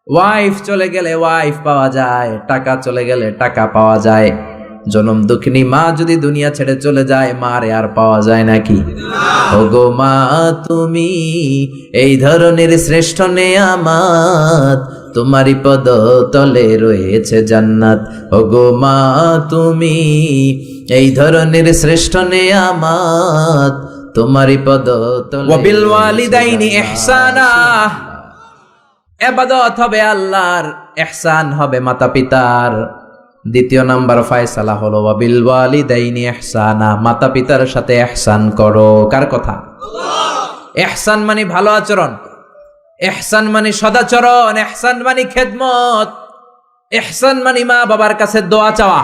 Wife চলে গেলে wife পাওয়া যায়, টাকা চলে গেলে টাকা পাওয়া যায়। জনম দুঃখিনী মা যদি দুনিয়া ছেড়ে চলে যায়, মারে আর পাওয়া যায় নাকি? ওগো মা তুমি এই ধরনের শ্রেষ্ঠ নেয়ামত, তোমারই পদ তলে রয়েছে জান্নাত। ওগো মা তুমি এই ধরনের শ্রেষ্ঠ নেয়ামত, তোমারই পদ তলে। ওয়া বিল ওয়ালিদাইনি ইহসানা, ইবাদত হবে আল্লাহর, ইহসান হবে মাতা পিতার। দ্বিতীয় নাম্বার ফয়সালা হলো ওয়া বিল ওয়ালিদাইনি ইহসানা, মাতা পিতার সাথে ইহসান করো। কার কথা? ইহসান মানে ভালো আচরণ, ইহসান মানে সদাচরণ, ইহসান মানে খেদমত, ইহসান মানে মা বাবার কাছে দোয়া চাওয়া,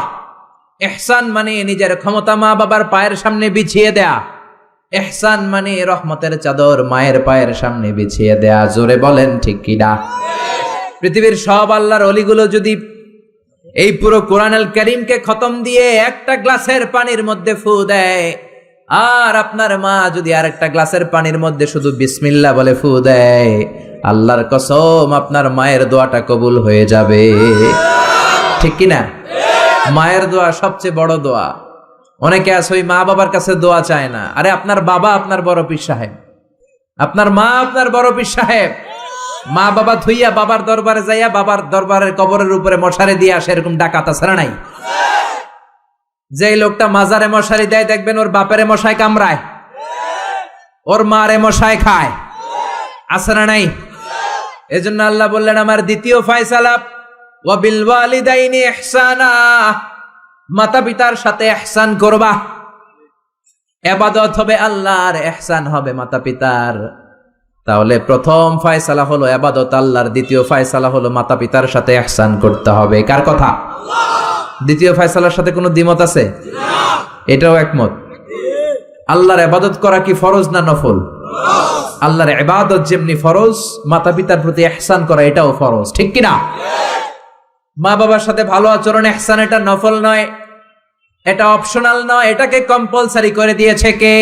ইহসান মানে নিজের ক্ষমতা মা বাবার পায়ের সামনে বিছিয়ে দেয়া, ইহসান মানে রহমতের চাদর মায়ের পায়ের সামনে বিছিয়ে দেয়া। জোরে বলেন ঠিক কিনা? পৃথিবীর সব আল্লাহর ওলিগুলো যদি এই পুরো কোরআনুল কারীমকে খতম দিয়ে একটা গ্লাসের পানির মধ্যে ফু দেয়, আর আপনার মা যদি আরেকটা গ্লাসের পানির মধ্যে শুধু বিসমিল্লাহ বলে ফু দেয়, আল্লাহর কসম আপনার মায়ের দোয়াটা কবুল হয়ে যাবে। ঠিক কিনা? মায়ের দোয়া সবচেয়ে বড় দোয়া। অনেকে আছে ওই মা বাবার কাছে দোয়া চায় না। আরে আপনার বাবা আপনার বড় পীর সাহেব, আপনার মা আপনার বড় পীর সাহেব। মা বাবা থুইয়া বাবার দরবারে যাইয়া বাবার দরবারের কবরের উপরে মশারি দিয়ে আসে, এরকম ডাকাত আছে না নাই? যে লোকটা মাজারে মশারি দেয় দেখবেন ওর বাপেরে মশায় কামড়ায়, ওর মারে মশায় খায়, আছে না নাই? এজন্য আল্লাহ বললেন আমার দ্বিতীয় ফয়সালা ওয়া বিল ওয়ালিদাইনি ইহসানা, মাতা পিতার সাথে ইহসান করবা। ইবাদত হবে আল্লাহর, ইহসান হবে মাতা পিতার। তাহলে প্রথম ফয়সালা হলো ইবাদত আল্লাহর, দ্বিতীয় ফয়সালা হলো মাতা পিতার সাথে ইহসান করতে হবে। কার কথা? দ্বিতীয় ফয়সালার সাথে কোনো দ্বিমত আছে? এটাও একমত। আল্লাহর ইবাদত করা কি ফরজ না নফল? আল্লাহর ইবাদত যেমনি ফরজ, মাতা পিতার প্রতি ইহসান করা এটাও ফরজ। ঠিক কিনা? মা বাবার সাথে ভালো আচরণ ইহসান, এটা নফল নয়, এটা অপশনাল নয়, এটাকে কম্পালসারি করে দিয়েছে কে?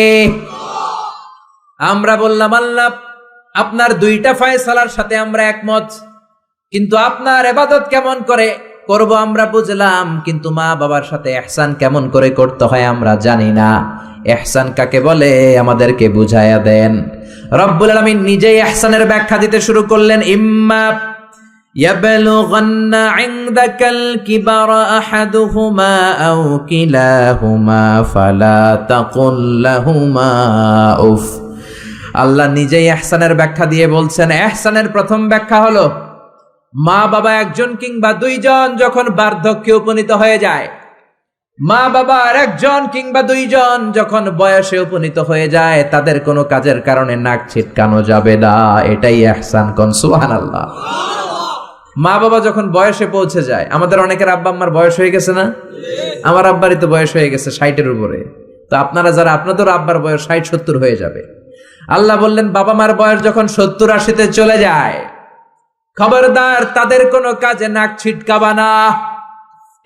আমরা বললাম আল্লাহ আপনার দুইটা ফয়সালার সাথে আমরা একমত, কিন্তু আপনার ইবাদত কেমন করে করব আমরা বুঝলাম, কিন্তু মা বাবার সাথে ইহসান কেমন করে করতে হয় আমরা জানি না। ইহসান কাকে বলে আমাদেরকে বুঝায়া দেন। রব্বুল আলামিন নিজেই ইহসানের ব্যাখ্যা দিতে শুরু করলেন। ইম্মা يبلغن عندك الكبر أحدهما أو كلاهما فلا تقل لهما أف। আল্লাহ নিজেই ইহসানের ব্যাখ্যা দিয়ে বলছেন, ইহসানের প্রথম ব্যাখ্যা হলো মা বাবা একজন কিংবা দুইজন যখন বার্ধক্যে উপনীত হয়ে যায়, মা বাবার একজন কিংবা দুইজন যখন বয়সে উপনীত হয়ে যায়, তাদের কোনো কাজের কারণে নাক ছিটকানো যাবে না। এটাই ইহসান। কোন সুবহানাল্লাহ। মা বাবা যখন বয়সে পৌঁছে যায়, আমাদের অনেকের আব্বা আম্মার বয়স হয়ে গেছে না? আমার আব্বারই তো বয়স হয়ে গেছে 60-এর উপরে। তো আপনারা যারা, আপনাদের আব্বার বয়স 60-70 হয়ে যাবে। আল্লাহ বললেন বাবা মার বয়স যখন 70-80-তে চলে যায়, খবরদার তাদের কোনো কাজে নাক ছিটকাবা না,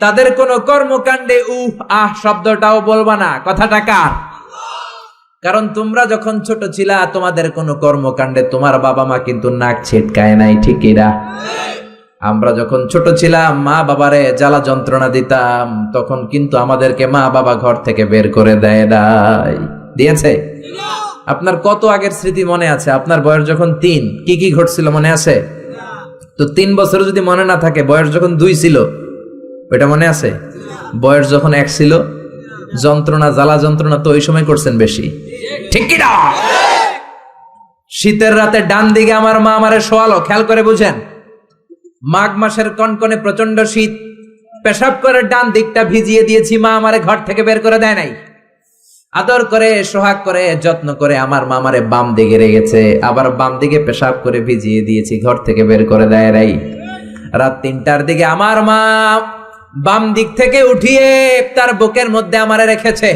তাদের কোনো কর্মকাণ্ডে উহ আহ শব্দটাও বলবা না। কথাটা কার? কারণ তোমরা যখন ছোট ছিলা তোমাদের কোনো কর্মকাণ্ডে তোমার বাবা মা কিন্তু নাক ছিটকায় নাই। ঠিক কিনা? আমরা যখন ছোট ছিলাম মা বাবারে জ্বালা যন্ত্রণা দিতাম, তখন কিন্তু আমাদেরকে মা বাবা ঘর থেকে বের করে দেয় নাই। দিয়েছে? আপনার কত আগের স্মৃতি মনে আছে? আপনার বয়স যখন 3 কি কি ঘটছিল মনে আছে? তো 3 বছর যদি মনে না থাকে, বয়স যখন 2 ছিল ওইটা মনে আছে? বয়স যখন 1 ছিল, যন্ত্রণা জ্বালা যন্ত্রণা তো ওই সময় করছেন বেশি। ঠিক কিনা? শীতের রাতে ডান দিকে আমার মা আমারে শোয়ালো, খেয়াল করে বুঝেন। মাঘ মাসের কনকনে প্রচন্ড শীত, পেশাব করে ডান দিকটা ভিজিয়ে দিয়েছি, মা আমারে ঘর থেকে বের করে দেয় নাই। আদর করে সোহাগ করে যত্ন করে আমার মা আমারে বাম দিকে রেখেছে, আবার বাম দিকে পেশাব করে ভিজিয়ে দিয়েছি, ঘর থেকে বের করে দেয় নাই। রাত 3টার দিকে আমার মা বাম দিক থেকে উঠিয়ে তার বুকের মধ্যে আমারে রেখেছে।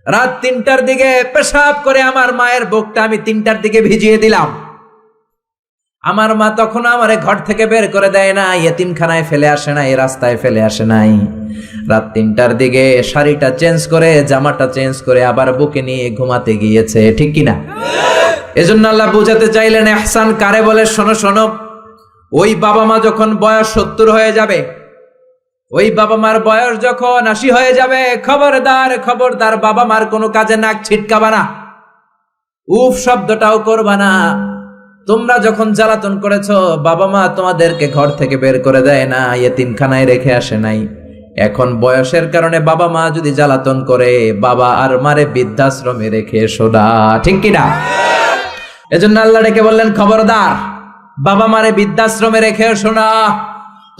রাত 3টার দিকে পেশাব করে আমার মায়ের বুকটা আমি 3টার দিকে ভিজিয়ে দিলাম। আমার মা তখন আমারে ঘর থেকে বের করে দেয় না, ইয়েতিমখানায় ফেলে আসে নাই, রাস্তায় ফেলে আসে নাই। রাত 3টার দিকে শাড়িটা চেঞ্জ করে, জামাটা চেঞ্জ করে আবার বুকে নিয়ে ঘুমাতে গিয়েছে। ঠিক কিনা? এজন্য আল্লাহ বুঝাতে চাইলেন ইহসান কারে বলে। শোনো শোনো, ওই বাবা মা যখন বয়স 70 হয়ে যাবে, ওই বাবা মার বয়স যখন 80 হয়ে যাবে, খবরদার খবরদার বাবা মার কোনো কাজে নাক ছিটকাবা না, উফ শব্দটাও করবা না। তোমরা যখন জ্বালাতন করেছো, বাবা মা তোমাদেরকে ঘর থেকে বের করে দেয় না, ইয়েতিমখানায় রেখে আসে নাই। এখন বয়সের কারণে বাবা মা যদি জ্বালাতন করে, বাবা আর মারে বৃদ্ধাশ্রমে রেখে এসো না, ঠিক কিনা? এজন্য আল্লাহ ডেকে বললেন, খবরদার বাবা মারে বৃদ্ধাশ্রমে রেখে এসো না।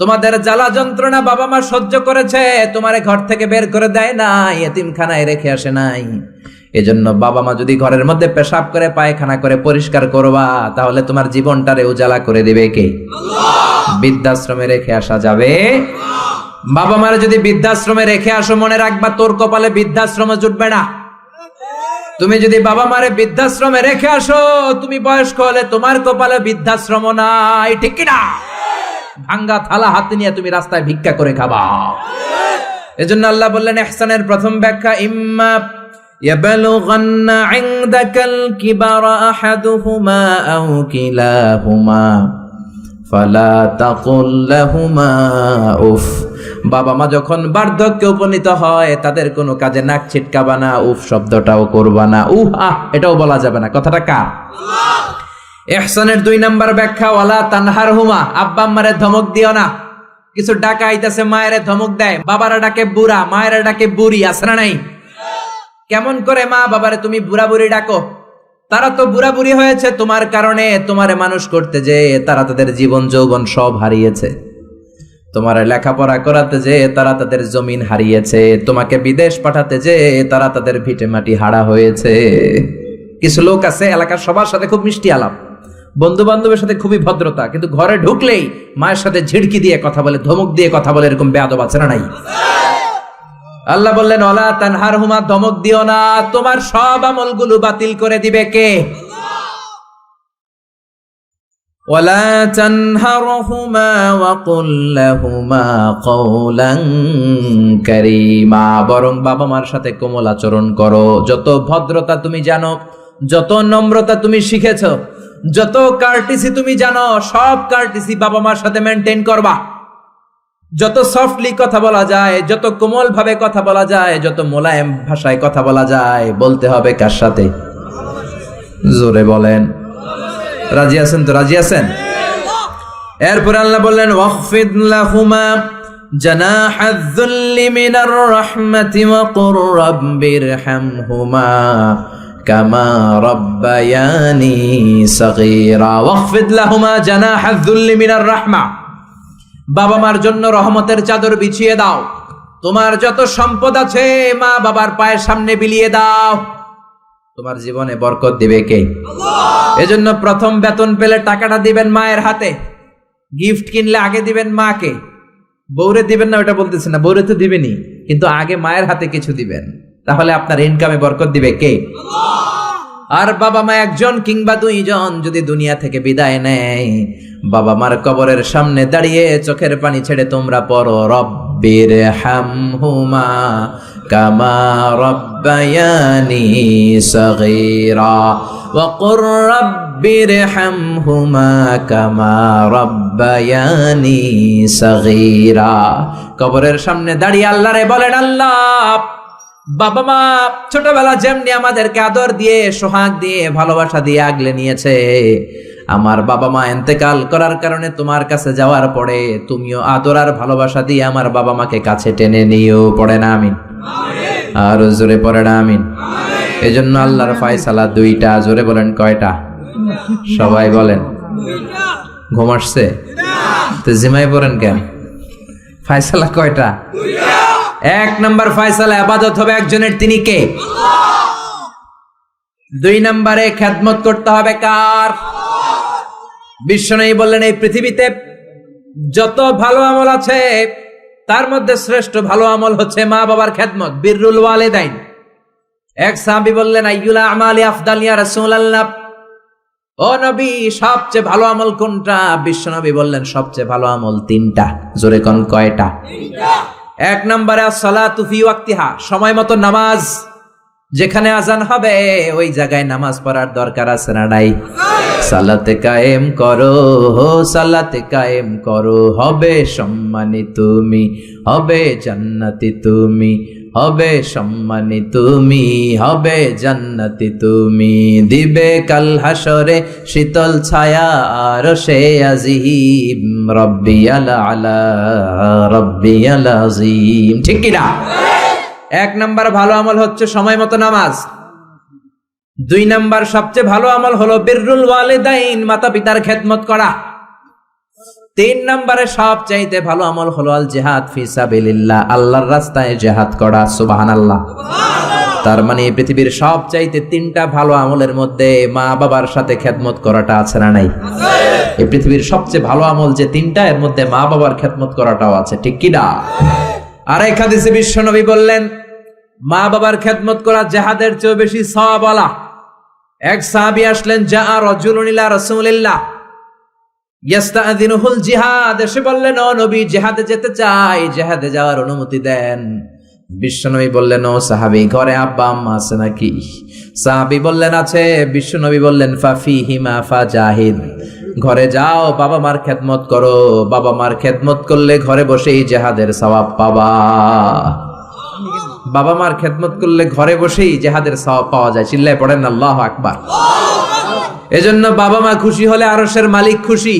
তোমাদের জ্বালা যন্ত্রণা বাবা মা সহ্য করেছে, তোমারে ঘর থেকে বের করে দেয় না, ইয়েতিমখানায় রেখে আসে নাই। এজন্য বাবা মা যদি ঘরের মধ্যে পেশাব করে, পায়খানা করে পরিষ্কার করবা, তাহলে তোমার জীবনটারে উজালা করে দিবে কে? বৃদ্ধাশ্রমে রেখে আসা যাবে? বাবা মারে যদি বৃদ্ধাশ্রমে রেখে আসো, মনে রাখবা তোর কপালে বৃদ্ধাশ্রমে জুটবে না। তুমি যদি বাবা মারে বৃদ্ধাশ্রমে রেখে আসো, তুমি বয়স্ক হলে তোমার কপালে বৃদ্ধাশ্রম নাই, ঠিক কিনা? ভাঙ্গা থালা হাতে নিয়ে তুমি রাস্তায় ভিক্ষা করে খাবা। এজন্য আল্লাহ বললেন, ইহসানের প্রথম ব্যাখ্যা, ইম্মা ইয়াবলুগান্না ইনদাকাল কিবারা আহাদুহুমা আও কিলাহুমা ফালা তাকুল লাহুমা উফ। বাবা মা যখন বার্ধক্যে উপনীত হয়, তাদের কোনো কাজে নাক ছিটকাবা না, উফ শব্দটাও করবা না, উহ আহ এটাও বলা যাবে না। কথাটা কার? ইহসানের 2 নাম্বার ব্যাখ্যা, ওয়ালা তানহারহুমা, আব্বা আম্মারে ধমক দিও না। কিছু ডাকা আইতাছে, মায়েরে ধমক দেয়, বাবারা ডাকে বুড়া, মায়েরা ডাকে বুড়ি, আছে না নাই? কেমন করে মা বাবারে তুমি বুড়া বুড়ি ডাকো? তারা তো বুড়া বুড়ি হয়েছে তোমার কারণে। তোমারে মানুষ করতে যে তারা তাদের জীবন যৌবন সব হারিয়েছে, তোমার লেখাপড়া করাতে যে তারা তাদের জমিন হারিয়েছে, তোমাকে বিদেশ পাঠাতে যে তারা তাদের ভিটে মাটি হারা হয়েছে। কিছু লোক আছে এলাকার সবার সাথে খুব মিষ্টি আলাপ, বন্ধু বান্ধবের সাথে খুবই ভদ্রতা, কিন্তু ঘরে ঢুকলেই মায়ের সাথে ঝিড়কি দিয়ে কথা বলে, ধমক দিয়ে কথা বলে, এরকম বেয়াদব আছে না নাই? আল্লাহ বললেন, ওয়ালা তানহারহুমা, ধমক দিও না, তোমার সব আমলগুলো বাতিল করে দিবে কে? ওয়ালা তানহারহুমা ওয়া কুল লাহুমা কওলান কারীমা, বরং বাবা মার সাথে কোমল আচরণ করো। যত ভদ্রতা তুমি জানো, যত নম্রতা তুমি শিখেছো, যত কার্টিসি তুমি জানো, সব কার্টিসি বাবা মার সাথে মেনটেন করবা। যত সফটলি কথা বলা যায়, যত কোমল ভাবে কথা বলা যায়, যত মোলায়েম ভাষায় কথা বলা যায়, বলতে হবে কার সাথে? জোরে বলেন, রাজি আছেন তো? রাজি আছেন? এরপর আল্লাহ বললেন, ওয়াখফিদ লাহুমা জানাহায যুল্লি মিনার রাহমাতি ওয়া কুর রাব্বিরহামহুমা কামা রাব্বায়ানি সাগীরা। ওয়াখফিদ লাহুমা জানাহায যুল্লি মিনার রাহমা, বাবা মার জন্য রহমতের চাদর বিছিয়ে দাও। তোমার যত সম্পদ আছে মা বাবার পায়ের সামনে বিলিয়ে দাও, তোমার জীবনে বরকত দিবে কে? এজন্য প্রথম বেতন পেলে টাকাটা দিবেন মায়ের হাতে, গিফট কিনলে আগে দিবেন মাকে। বউরে দিবেন না ওটা বলতেছে না, বউরে তো দিবেনই, কিন্তু আগে মায়ের হাতে কিছু দিবেন, তাহলে আপনার ইনকামে বরকত দিবে কে? আর বাবা মা একজন কিংবা 2 জন যদি দুনিয়া থেকে বিদায় নেয়, বাবা মার কবরের সামনে দাঁড়িয়ে চোখের পানি ছেড়ে তোমরা পড়ো, রব্বিরহামহুমা কামা রাব্বায়ানি সাগীরা ওয়া কুর রাব্বিরহামহুমা কামা রাব্বায়ানি সাগীরা। কবরের সামনে দাঁড়িয়ে আল্লাহরে বলেন, আল্লাহ বাবা মা ছোটবেলা যেমনি আমাদেরকে আদর দিয়ে, সোহাগ দিয়ে, ভালোবাসা দিয়ে আগলে নিয়েছে, আমার বাবা মা ইন্তেকাল করার কারণে তোমার কাছে যাওয়ার পরে তুমিও আদর আর ভালোবাসা দিয়ে আমার বাবা মাকে কাছে টেনে নিও। পড়ে না আমিন? আর জোরে পড়ে না আমিন? এজন্য আল্লাহর ফয়সালা 2টা। জোরে বলেন, কয়টা? সবাই বলেন। ঘুম আসছে তো জিমাই পড়েন কেন? ফয়সালা কয়টা? 1 নম্বর ফয়সালা, ইবাদত হবে একজনের, তিনি কে? 2 নম্বরে খেদমত করতে হবে কার? বিশ্বনবী বললেন, এই পৃথিবীতে যত ভালো আমল আছে তার মধ্যে শ্রেষ্ঠ ভালো আমল হচ্ছে মা বাবার খেদমত, বিররুল ওয়ালিদাইন। এক সাহাবী বললেন, আইয়ুল আমালি আফদাল ইয়া রাসূলুল্লাহ, ও নবী সবচেয়ে ভালো আমল কোনটা? বিশ্বনবী বললেন, সবচেয়ে ভালো আমল 3টা। জোরে কোন কয়টা? 3টা। 1 নম্বরে আসসালাতু ফি ওয়াক্তিহা, সময় মতো নামাজ। যেখানে আজান হবে ওই জায়গায় নামাজ পড়ার দরকার আছে না নাই? সালাতে কায়েম করো, সালাতে কায়েম করো, হবে সম্মানী তুমি, হবে জান্নাতি তুমি, হবে সম্মানী তুমি, হবে জান্নাতি তুমি। দিবে কাল হাসরে শীতল ছায়া আরশে আজিম, রব্বিয়াল আলা রব্বিয়াল আযীম। ঠিক কি না? এক নাম্বার ভালো আমল হচ্ছে সময় মতো নামাজ। 2 নাম্বার সবচেয়ে ভালো আমল হলো বিররুল ওয়ালিদাইন, মাতা পিতার খেদমত করা। 3 নাম্বারে সবচাইতে ভালো আমল হলো আল জিহাদ ফি সাবিলিল্লাহ, আল্লাহর রাস্তায় জিহাদ করা। সুবহানাল্লাহ। তার মানে পৃথিবীর সবচাইতে 3টা ভালো আমলের মধ্যে মা বাবার সাথে খেদমত করাটা আছে না নাই? এই পৃথিবীর সবচেয়ে ভালো আমল যে 3টা, এর মধ্যে মা বাবার খেদমত করাটাও আছে। ঠিক কি না? আর এক হাদিসে বিশ্বনবী বললেন, মা বাবার খেদমত করা জিহাদের চেয়ে বেশি সওয়াবওয়ালা। এক সাহাবী আসলেন, জাআ রাজুলুন ইলা রাসূলিল্লাহ ইয়াস্তাযিনুহুল জিহাদ, এসে বললেন, ও নবী, জিহাদে যেতে চাই, জিহাদে যাওয়ার অনুমতি দেন। বিশ্বনবী বললেন, ও সাহাবী, ঘরে আব্বা আম্মা আছে নাকি? সাহাবী বললেন, আছে। বিশ্বনবী বললেন, ফাফিহিমা ফাজাহিদ, ঘরে যাও, বাবা মার খেদমত করো। বাবা মার খেদমত করলে ঘরে বসেই জিহাদের সওয়াব পাবা। বাবা মার খেদমত করলে ঘরে বসেই জিহাদের সওয়াব পাওয়া যায়। চিল্লায় পড়েন আল্লাহু আকবার। এজন্য বাবা মা খুশি হলে আরশের মালিক খুশি,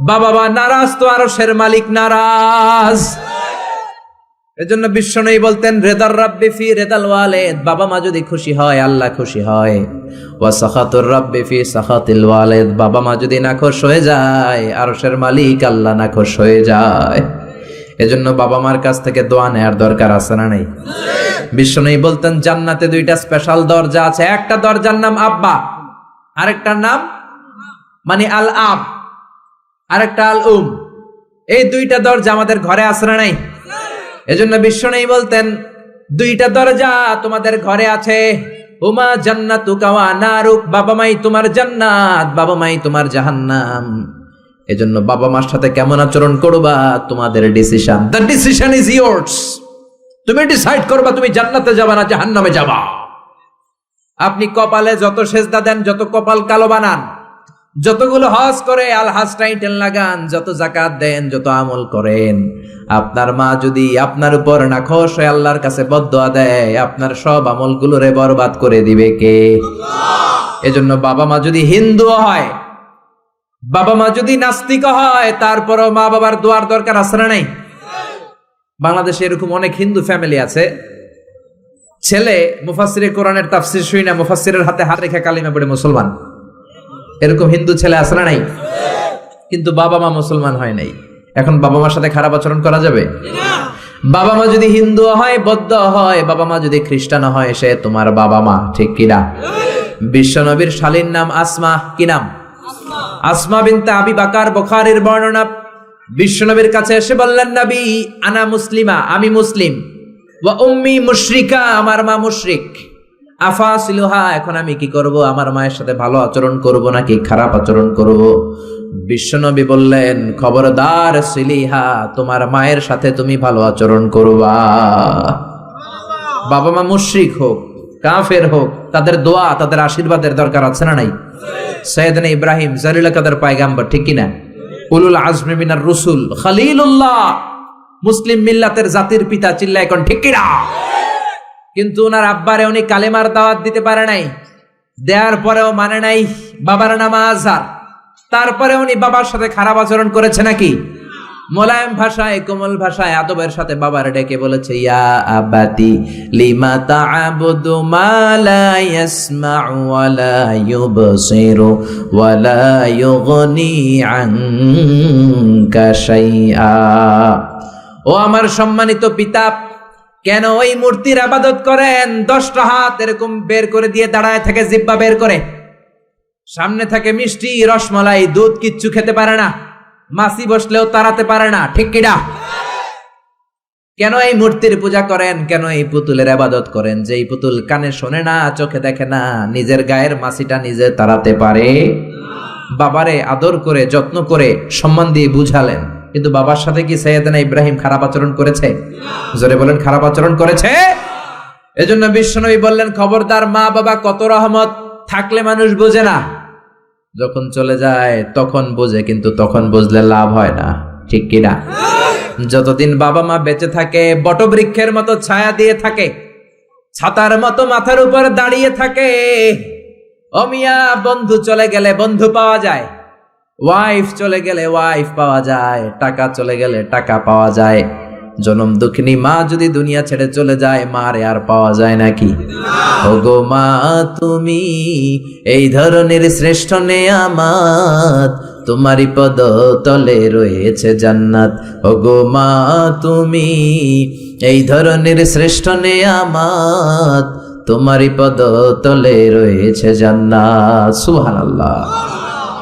বাবা মা নারাজ তো আরশের মালিক নারাজ। এজন্য বিশ্বনবী বলতেন, রেদার রাব্বি ফি রেদাল ওয়ালিদ, বাবা মা যদি খুশি হয় আল্লাহ খুশি হয়। ওয়া সাখাতুর রাব্বি ফি সাখাতিল ওয়ালিদ, বাবা মা যদি নাখোশ হয়ে যায় আরশের মালিক আল্লাহ নাখোশ হয়ে যায়। এজন্য বাবা মার কাছ থেকে দোয়া নেয়ার দরকার আছে না নাই? বিশ্বনবী বলতেন, জান্নাতে 2টা স্পেশাল দরজা আছে। একটা দরজার নাম আব্বা, আরেকটার নাম মানে আল আব, আরেকটা আল উম। এই 2টা দরজা আমাদের ঘরে আছে না নাই? এজন্য বিশ্বনবী বলতেন, 2টা দরজা তোমাদের ঘরে আছে। উমা জান্নাতুকা ওয়া নারুক, বাবা মাই তোমার জান্নাত, বাবা মাই তোমার জাহান্নাম। এজন্য বাবা মার সাথে কেমন আচরণ করবা তোমাদের decision. The decision is yours. তুমি ডিসাইড করবা তুমি জান্নাতে যাবা না জাহান্নামে যাবা। আপনি কপালে যত সেজদা দেন, যত কপাল কালো বানান, যতগুলো হজ করে আল হাজ টাইটেল লাগান, যত যাকাত দেন, যত আমল করেন, আপনার মা যদি আপনার উপর নাখোশ হয়ে আল্লাহর কাছে বদদোয়া দেয়, আপনার সব আমলগুলোরে বরবাদ করে দিবে কে? এজন্য বাবা মা যদি হিন্দু হয়, বাবা মা যদি নাস্তিক হয়, তারপরও মা বাবার দোয়ার দরকার আছে না নাই? বাংলাদেশে এরকম অনেক হিন্দু ফ্যামিলি আছে, ছেলে মুফাসসিরে কোরআনের তাফসীর শুই না, মুফাসসিরের হাতে হাত রেখে কালিমা পড়ে মুসলমান। এরকম হিন্দু ছেলে আছে না নাই? কিন্তু বাবা মা মুসলমান হয় নাই। এখন বাবা মার সাথে খারাপ আচরণ করা যাবে? বাবা মা যদি হিন্দু হয়, বৌদ্ধ হয়, বাবা মা যদি খ্রিস্টান হয়, সে তোমার বাবা মা। ঠিক কিনা? বিশ্বনবীর শালীর নাম আসমা। কি নাম? আসমা বিনতে আবি বাকার, বুখারীর বর্ণনা। বিশ্বনবীর কাছে এসে বললেন, নবী, আনা মুসলিমা, আমি মুসলিম, ওয়া উম্মি মুশরিকা, আমার মা মুশরিক, আফাসিলুহা, এখন আমি কি করব? আমার মায়ের সাথে ভালো আচরণ করব নাকি খারাপ আচরণ করব? বিশ্বনবী বললেন, খবরদার সিলিহা, তোমার মায়ের সাথে তুমি ভালো আচরণ করবা। বাবা মা মুশরিক হোক, কাফের হোক, তাদের দোয়া, তাদের আশীর্বাদের দরকার আছে না নাই? সাইয়েদনা ইব্রাহিম জালিল কাদের পয়গাম্বর, ঠিক কিনা? উলুল আজমি মিনার রুসুল, খলিলুল্লাহ, মুসলিম মিল্লাতের জাতির পিতা। চিল্লা এখন ঠিক কিনা? কিন্তু ওনার আব্বারে উনি কালেমার দাওয়াত দিতে পারে নাই, দেওয়ার পরেও মানে নাই। বাবার নাম আজহার, তারপরে উনি বাবার সাথে খারাপ আচরণ করেছে নাকি? মোলায়েম ভাষায়, কোমল ভাষায়, আদবের সাথে বাবার ডেকে বলেছে, ইয়া আবাতি লিমা তা'বুদু মা লা ইয়াসমা'ু ওয়া লা ইউবসিরু ওয়া লা ইউগনি আনকা শাইআ। ও আমার সম্মানিত পিতা, কেন ওই মূর্তির ইবাদত করেন? 10টা হাত এরকম বের করে দিয়ে দাঁড়ায় থাকে, জিহ্বা বের করে, সামনে থাকে মিষ্টি, রসমালাই, দুধ, কিচ্ছু খেতে পারে না, মাছি বসলেও তাড়াতে পারে না। ঠিক কিনা? কেন এই মূর্তির পূজা করেন? কেন এই পুতুলের ইবাদত করেন? যে এই পুতুল কানে শোনে না, চোখে দেখে না, নিজের গায়ের মাছিটা নিজে তাড়াতে পারে? বাবারে আদর করে, যত্ন করে, সম্মান দিয়ে বুঝালেন, কিন্তু বাবার সাথে কি সাইয়েদনা ইব্রাহিম খারাপ আচরণ করেছে? জোরে বলেন, খারাপ আচরণ করেছে? এজন্য বিশ্বনবী বললেন, খবরদার, মা বাবা কত রহমত থাকলে মানুষ বোঝে না, যখন চলে যায় তখন বোঝে, কিন্তু তখন বুঝলে লাভ হয় না, ঠিক কিনা? যতদিন বাবা মা বেঁচে থাকে বটবৃক্ষের মতো ছায়া দিয়ে থাকে, ছাতার মতো মাথার উপর দাঁড়িয়ে থাকে। অমিয়া, বন্ধু চলে গেলে বন্ধু পাওয়া যায়, ওয়াইফ চলে গেলে ওয়াইফ পাওয়া যায়, টাকা চলে গেলে টাকা পাওয়া যায়। জনম দুঃখিনী মা যদি দুনিয়া ছেড়ে চলে যায়, মারে আর পাওয়া যায় নাকি? ওগো মা, তুমি এই ধরনের শ্রেষ্ঠ নেয়ামত, তোমারই পদ তলে রয়েছে জান্নাত। ওগো মা, তুমি এই ধরনের শ্রেষ্ঠ নেয়ামত, তোমারই পদ তলে রয়েছে জান্নাত। সুবহানাল্লাহ।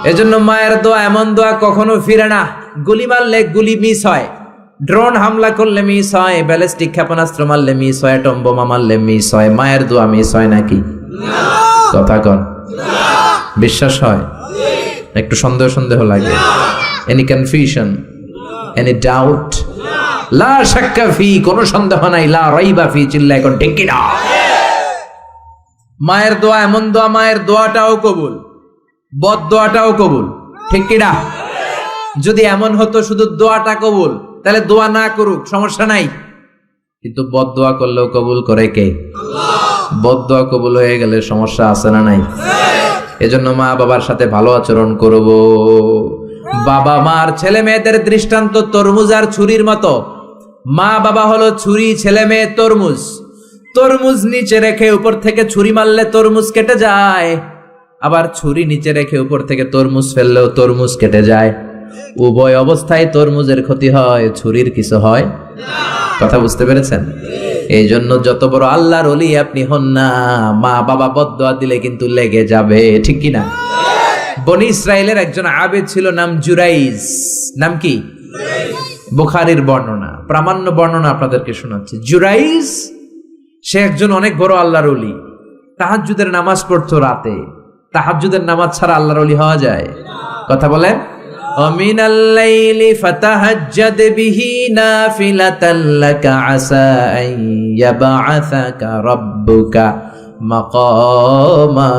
এজন্য মায়ের দোয়া এমন দোয়া কখনো ফিরে না। গুলি মারলে গুলি মিস হয়, ড্রোন হামলা করলে মিস হয়, ব্যালিস্টিক ক্ষেপণাস্ত্র মারলে মিস হয়, অ্যাটম বোমা মারলে মিস হয়, মায়ের দোয়া মিস হয় নাকি? কথা কন, বিশ্বাস হয়? একটু সন্দেহ সন্দেহ লাগে? Any confusion, any doubt? লা শাক্কা ফি, কোনো সন্দেহ নাই, লা রাইবা ফি, চিল্লায় কোন ঠিক কি না? মায়ের দোয়া এমন দোয়া, মায়ের দোয়াটাও কবুল, বদ দোয়াটাও কবুল, ঠিক কি না? যদি এমন হতো শুধু দোয়াটা কবুল, তাহলে দোয়া না করুক সমস্যা নাই, কিন্তু বদ দোয়া করলেও কবুল করে কে? বদ দোয়া কবুল হয়ে গেলে সমস্যা আছে না নাই? এজন্য মা বাবার সাথে ভালো আচরণ করব। বাবা মার ছেলে মেয়েদের দৃষ্টান্ত তরমুজ আর ছুরির মতো। মা বাবা হলো ছুরি, ছেলে মেয়ে তরমুজ। তরমুজ নিচে রেখে উপর থেকে ছুরি মারলে তরমুজ কেটে যায়, আবার ছুরি নিচে রেখে উপর থেকে তরমুজ ফেললেও তরমুজ কেটে যায়। উভয় অবস্থায় তরমুজের ক্ষতি হয়, ছুরির কিছু হয়। কথা বুঝতে পেরেছেন? এই জন্য যত বড় আল্লাহর ওলি আপনি হন না, মা বাবা বদদোয়া দিলে কিন্তু লেগে যাবে, ঠিক কিনা? বনি ইসরায়েলের একজন আবেদ ছিল, নাম জুরাইজ। নাম কি? বুখারীর বর্ণনা, প্রামাণ্য বর্ণনা আপনাদেরকে শোনাচ্ছি। জুরাইজ সে একজন অনেক বড় আল্লাহর ওলি। তাহাজ্জুদের নামাজ পড়তো রাতে। তাহাজ্জুদের নামাজ ছাড়া আল্লাহর ওলি হওয়া যায়? কথা বলেন। ومن الليل فتهجد به نافلة لك عسى أن يبعثك ربك مقاما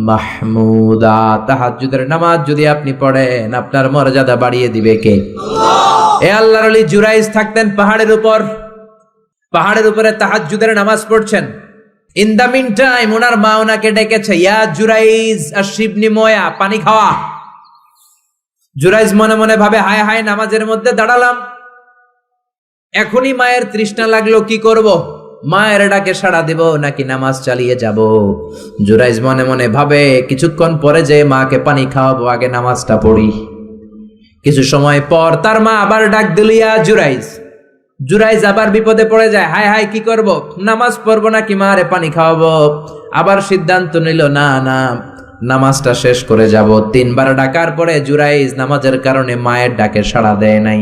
محمودا। তাহাজ্জুদের নামাজ যদি আপনি পড়েন, আপনার মর্যাদা বাড়িয়ে দিবে কে? আল্লাহ। এই আল্লাহর ওলি জুরাইজ থাকতেন পাহাড়ের উপর। পাহাড়ের উপরে তাহাজ্জুদের নামাজ পড়ছেন। ইন দা মিন টাইম ওনার মা ওনাকে ডেকেছে, ইয়া জুরাইজ আশরিবনি ময়া, পানি খাওয়া। জুরাইজ মনে মনে ভাবে, হায় হায়, নামাজের মধ্যে দাঁড়ালাম, এখনই মায়ের তৃষ্ণা লাগলো, কি করব? মায়ের ডাকে সাড়া দেব নাকি নামাজ চালিয়ে যাব? জুরাইজ মনে মনে ভাবে, কিছুক্ষণ পরে যে মাকে পানি খাওয়াবো, আগে নামাজটা পড়ি। কিছু সময় পর তার মা আবার ডাক দিল, ইয়া জুরাইজ। জুরাইজ আবার বিপদে পড়ে যায়, হায় হায়, কি করব? নামাজ পড়বো নাকি মারে পানি খাওয়াবো? আবার সিদ্ধান্ত নিল, না না, নামাজটা শেষ করে যাব। 3 বার ডাকার পরে জুরাইজ নামাজের কারণে মায়ের ডাকে সাড়া দেয় নাই।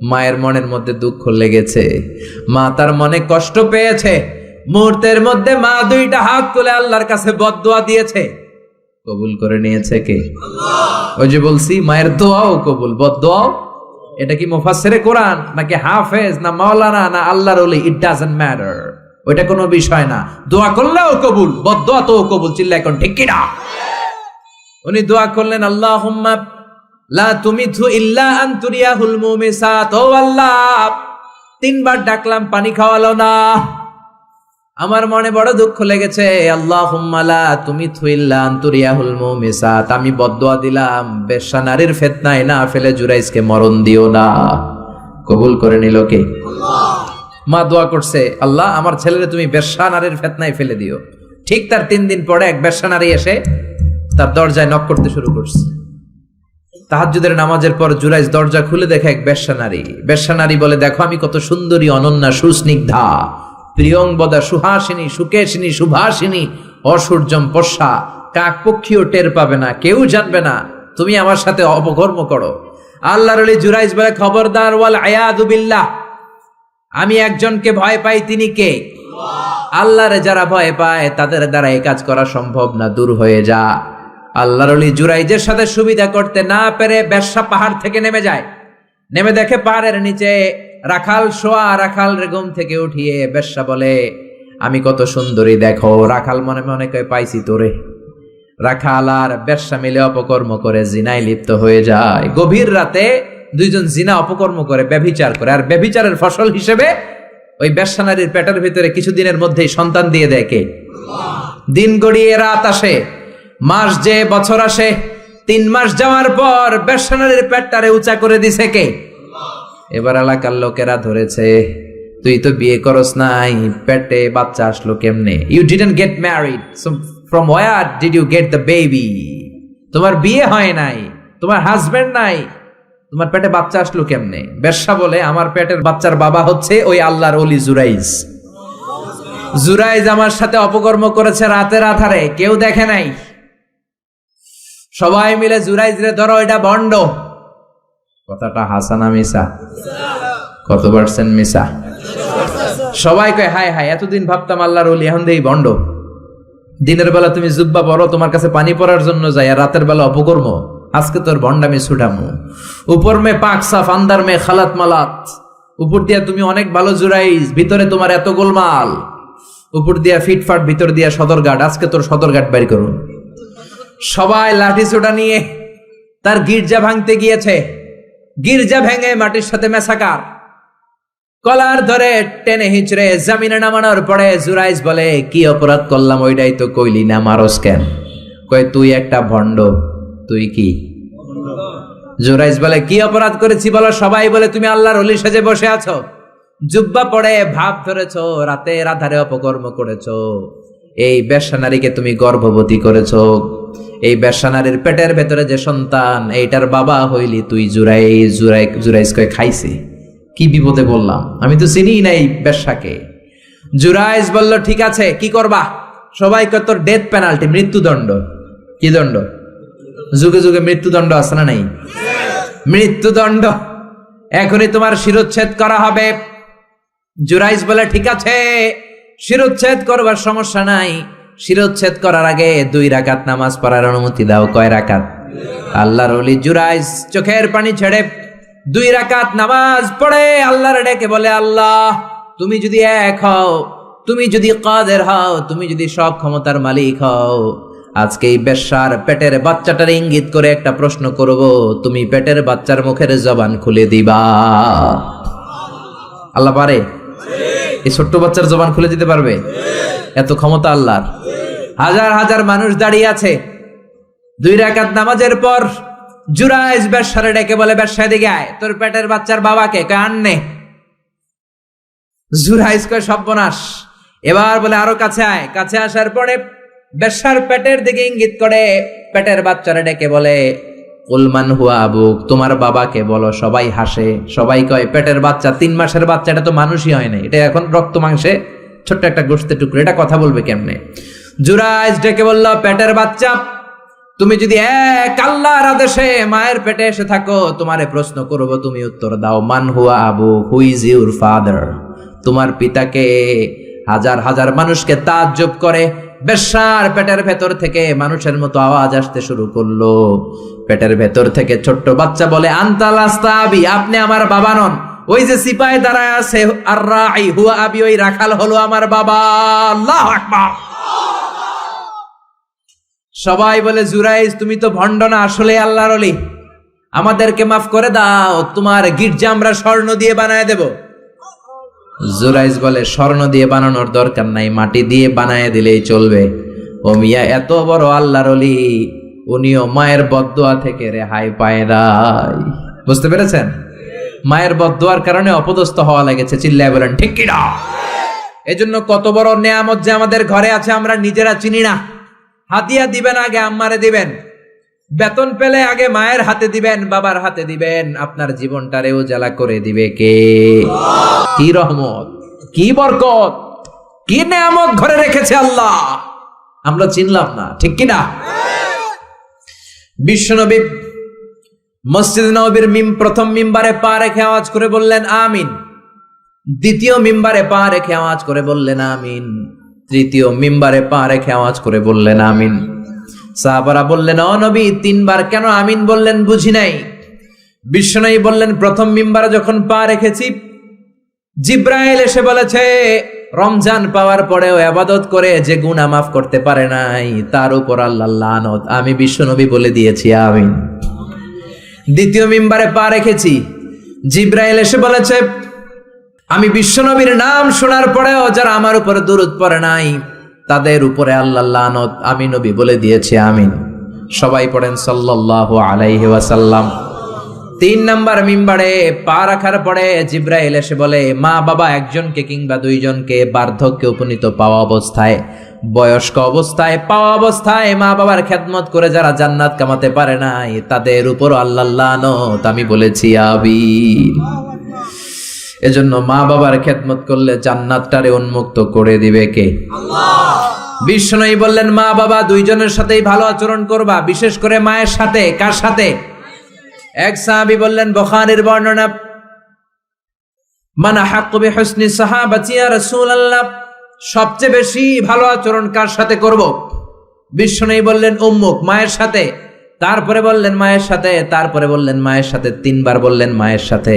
মায়ের মনের মধ্যে দুঃখ লেগেছে, মা তার মনে কষ্ট পেয়েছে। মুহূর্তের মধ্যে মা 2টা হাত তুলে আল্লাহর কাছে বদদোয়া দিয়েছে। কবুল করে নিয়েছে কে? আল্লাহ। ওই যে বলছি, মায়ের দোয়াও কবুল, বদদোয়াও। এটা কি মুফাসসিরে কোরআন নাকি হাফেজ না মাওলানা না আল্লাহর ওলি, ইট ডাজন্ট ম্যাটার, ওইটা কোনো বিষয় না। দোয়া করলেও কবুল, বদদোয়া তো কবুল, চিল্লায় কোন ঠিক কি না? উনি দোয়া করলেন, আল্লাহুম্মা লা তুমিথু ইল্লা আন তুরিয়াহুল মুমিসাত। ও আল্লাহ, 3 বার ডাকলাম, পানি খাওয়ালো না, আমার মনে বড় দুঃখ লেগেছে। আল্লাহুম্মা লা তুমিথু ইল্লা আন তুরিয়াহুল মুমিসাত, আমি বদদোয়া দিলাম, বেশ্যা নারীর ফিতনায় না ফেলে জুরাইজকে মরণ দিও না। কবুল করে নিল কে? আল্লাহ। মা দোয়া করছে, আল্লাহ, আমার ছেলেরে তুমি বেশ্যা নারীর ফিতনায় ফেলে দিও। ঠিক তার 3 দিন পরে এক বেশ্যা নারী এসে তার দরজায় নক করতে শুরু করছে। তাহাজ্জুদের নামাজের পর জুরাইজ দরজা খুলে দেখে এক বেশ্যা নারী। বেশ্যা নারী বলে, দেখো আমি কত সুন্দরী, অনন্যা, সুস্নিগ্ধা, প্রিয়ংবদা, সুহাসিনী, সুকেশিনী, সুভাষিনী, অসূর্যম পশা, কাক পক্ষীও টের পাবে না, কেউ জানবে না তুমি আমার সাথে অপকর্ম করো। আল্লাহর ওলি জুরাইজ বলে, খবরদার, ওয়াল আয়াযু বিল্লাহ, আমি একজনকে ভয় পাই, তিনি কে? আল্লাহরে যারা ভয় পায় তাদের দ্বারা এই কাজ করা সম্ভব না, দূর হয়ে যা। আল্লাহর ওলি জুরাইজের সাথে সুবিধা করতে না পেরে বেশ্যা পাহাড় থেকে নেমে যায়। নেমে দেখে পাহাড়ের নিচে রাখাল শোয়া। রাখাল ঘুম থেকে উঠিয়ে বেশ্যা বলে, আমি কত সুন্দরী দেখো। রাখাল মনে মনে কয় পাইছি তোরে। রাখাল আর বেশ্যা মিলে অপকর্ম করে জিনায় লিপ্ত হয়ে যায়। গভীর রাতে দুইজন জিনা অপকর্ম করে, ব্যভিচার করে, আর ব্যভিচারের ফসল হিসেবে ওই বেশ্যা নারীর পেটের ভিতরে কিছুদিনের মধ্যেই সন্তান দিয়ে দেয় কে? দিন গড়িয়ে রাত আসে, মাস যে বছর আসে, 3 মাস যাওয়ার পর বেশ্যা নারীর পেটটারে উঁচা করে দিছে কে? এবার এলাকার লোকেরা ধরেছে, তুই তো বিয়ে করস নাই, পেটে বাচ্চা আসলো কেমনে? You didn't get married, so from where did you get the baby? তোমার বিয়ে হয় নাই, তোমার হাজবেন্ড নাই, তোমার পেটে বাচ্চা আসলো কেমনে? বেশ্যা বলে, আমার পেটের বাচ্চার বাবা হচ্ছে ওই আল্লাহর ওলি জুরাইজ। জুরাইজ আমার সাথে অপকর্ম করেছে রাতের আধারে, কেউ দেখে নাই। সবাই মিলে জুরাইজ রে ধরো, এটা ভণ্ড। কথাটা হাসানা মিসা? কত পার্সেন্ট মিসা? সবাই কয় হায় হায়, এতদিন ভাবতাম আল্লাহর ওলি, এখন দেই ভণ্ড। দিনের বেলা তুমি জুব্বা পরো, তোমার কাছে পানি পড়ার জন্য যাই, আর রাতের বেলা অপকর্ম। আজকে তোর ভণ্ডামি ছুটামু। উপর মে পাক সাফ, আন্দার মে খালাত মালাত। উপর দিয়া তুমি অনেক ভালো জুরাইজ, ভিতরে তোমার এত গোলমাল। উপর দিয়া ফিটফাট, ভিতর দিয়া সদরঘাট। আজকে তোর সদরঘাট বের করুন। সবাই লাঠি ছোটা নিয়ে তার গির্জা ভাঙতে গিয়েছে। গির্জা ভেঙে মাটির সাথে মেসাকার, কলার ধরে টেনে হিচড়ে জামিনে নামানোর পরে জুরাইজ বলে, কি অপরাধ করলাম? ওইটাই তো কইলি না, মারস কেন? কয়, তুই একটা ভণ্ড। তুই কি? জুরাইজ বলে, কি অপরাধ করেছি বলো? সবাই বলে, তুমি আল্লাহর ওলি সেজে বসে আছো, জুব্বা পড়ে ভাব ধরেছো, রাতের আধারে অপকর্ম করেছো, এই বেশ্যা নারীকে তুমি গর্ভবতী করেছো, এই বেশ্যা নারীর পেটের ভেতরে যে সন্তান, এইটার বাবা হইলি তুই জুরাইজ। জুরাইজ কয়, খাইছি, কি বিপদে বললাম, আমি তো চিনি নাই বেশ্যাকে। জুরাইজ বলল, ঠিক আছে, কি করবা? সবাই কয়, তোর ডেথ পেনাল্টি, মৃত্যুদণ্ড। কি দণ্ড? যুগে যুগে মৃত্যুদণ্ড আছে না নাই? মৃত্যুদণ্ড। এখনই তোমার শিরোচ্ছেদ করা হবে। জুরাইজ বলে, ঠিক আছে, শিরোচ্ছেদ করবার সমস্যা নাই। শিরোচ্ছেদ করার আগে 2 রাকাত নামাজ পড়ার অনুমতি দাও। কয় রাকাত? আল্লাহর ওলি জুরাইজ চোখের পানি ছেড়ে 2 রাকাত নামাজ পড়ে আল্লাহর ডেকে বলে, আল্লাহ, তুমি যদি এক হও, তুমি যদি কাদের হও, তুমি যদি সব ক্ষমতার মালিক হও, আজকে এই বেশ্যার পেটের বাচ্চাটার ইঙ্গিত করে একটা প্রশ্ন করব, তুমি পেটের বাচ্চার মুখের জবান খুলে দিবা। আল্লাহ পারে? এই ছোট্ট বাচ্চার জবান খুলে দিতে পারবে? এত ক্ষমতা আল্লাহর। হাজার হাজার মানুষ দাঁড়িয়ে আছে। 2 রাকাত নামাজের পর জুরাইজ বেশ্যারে ডেকে বলে, বেশ্যা দিকে আয়, তোর পেটের বাচ্চার বাবাকে। কয়, আননে। জুরাইজ কয়, সর্বনাশ। এবার বলে, আরো কাছে আয়। কাছে আসার পরে বেশ্যার পেটের দিকে ইঙ্গিত করে পেটের বাচ্চারে ডেকে বলে, উলমান হুয়া আবুক, তোমার বাবাকে বলো। সবাই হাসে। সবাই কয়, পেটের বাচ্চা, 3 মাসের বাচ্চা, এটা তো মানুষই হয় না, এটা এখন রক্ত মাংসে ছোট্ট একটা গোশতের টুকরো, এটা কথা বলবে কেমনে? জুরাইজ ডেকে বলল, পেটের বাচ্চা, তুমি যদি এক আল্লাহর আদেশে মায়ের পেটে এসে থাকো, তোমারে প্রশ্ন করব, তুমি উত্তর দাও। মান হুয়া Abu, who is your father? তোমার পিতাকে? হাজার হাজার মানুষকে তাজ্জব করে বেশ্যার পেটের ভেতর থেকে মানুষের মতো আওয়াজ আসতে শুরু করলো। পেটের ভেতর থেকে ছোট্ট বাচ্চা বলে, আনতাল আস্তাবি, আপনি আমার বাবা নন। ওই যে সিপাহি দাঁড়ায় আছে, আর রাই হুয়া আবি, ওই রাখাল হলো আমার বাবা। আল্লাহু আকবার। সবাই বলে, জুরাইজ, তুমি তো ভণ্ড না, আসলে আল্লাহর ওলি, আমাদেরকে মাফ করে দাও, তোমার গির্জা আমরা স্বর্ণ দিয়ে বানায় দেব। জুরাইজ বলে, স্বর্ণ দিয়ে বানানোর দরকার নাই, মাটি দিয়ে বানায় দিলেই চলবে। ও মিয়া, এত বড় আল্লাহর ওলি, উনিও মায়ের বদদোয়া থেকে রেহাই পায় নাই। বুঝতে পেরেছেন? মায়ের বদদোয়ার কারণে অপদস্থ হওয়া লেগেছে। চিল্লায় বলেন ঠিক কি না? এজন্য কত বড় নেয়ামত যে আমাদের ঘরে আছে আমরা নিজেরা চিনি না। হাদিয়া দিবেন আগে আম্মারে দিবেন, বেতন পেলে আগে মায়ের হাতে দিবেন, বাবার হাতে দিবেন, আপনার জীবনটারে উজালা করে দিবে কে? কি রহমত, কি বরকত, কি নেয়ামত ঘরে রেখেছে আল্লাহ, আমরা চিনলাম না। ঠিক কি না? বিশ্বনবী মসজিদ নববীর প্রথম মিম্বারে পা রেখে আওয়াজ করে বললেন আমিন। দ্বিতীয় মিম্বারে পা রেখে আওয়াজ করে বললেন আমিন। তৃতীয় মিম্বারে পা রেখে আওয়াজ করে বললেন আমিন। সাহাবারা বললেন, ও নবী, 3 বার কেন আমিন বললেন? বুঝি নাই। বিশ্বনবী বললেন, প্রথম মিম্বারে যখন পা রেখেছি, জিব্রাইল এসে বলেছে, রমজান পাওয়ার পরেও ইবাদত করে যে গুনাহ মাফ করতে পারে নাই, তার উপর আল্লাহর লানত। আমি বিশ্বনবী বলে দিয়েছি আমিন। দ্বিতীয় মিম্বারে পা রেখেছি, জিব্রাইল এসে বলেছে, আমি বিশ্বনবীর নাম শোনার পরেও যারা আমার উপরে দুরূদ পড়ে নাই, তাদের উপরে আল্লাহর লানত। আমি নবী বলে দিয়েছি আমিন। সবাই পড়েন সাল্লাল্লাহু আলাইহি ওয়াসাল্লাম। 3 নাম্বার মিম্বারে পা রাখার পরে জিব্রাইল এসে বলে, মা বাবা একজনকে কিংবা দুইজনকে বার্ধক্যে উপনীত পাওয়া অবস্থায়, বয়স্ক অবস্থায় পাওয়া অবস্থায় মা বাবার খেদমত করে যারা জান্নাত কামাতে পারে নাই, তাদের উপর আল্লাহর লানত। আমি বলেছি আমিন। এজন্য মা বাবার খেদমত করলে জান্নাতটারে উন্মুক্ত করে দিবে কে? আল্লাহ। বিষ্ণুই বললেন, মা বাবা দুইজনের সাথেই ভালো আচরণ করবা, বিশেষ করে মায়ের সাথে। কার সাথে? এক সাহাবী বললেন, বুখারীর বর্ণনা, মান আহাক্কু বিহুসনি সাহাবাতি ইয়া রাসূলুল্লাহ, সবচেয়ে বেশি ভালো আচরণ কার সাথে করব? বিষ্ণুই বললেন, উম্মুক, মায়ের সাথে। তারপরে বললেন মায়ের সাথে, তারপরে বললেন মায়ের সাথে, 3 বার বললেন মায়ের সাথে।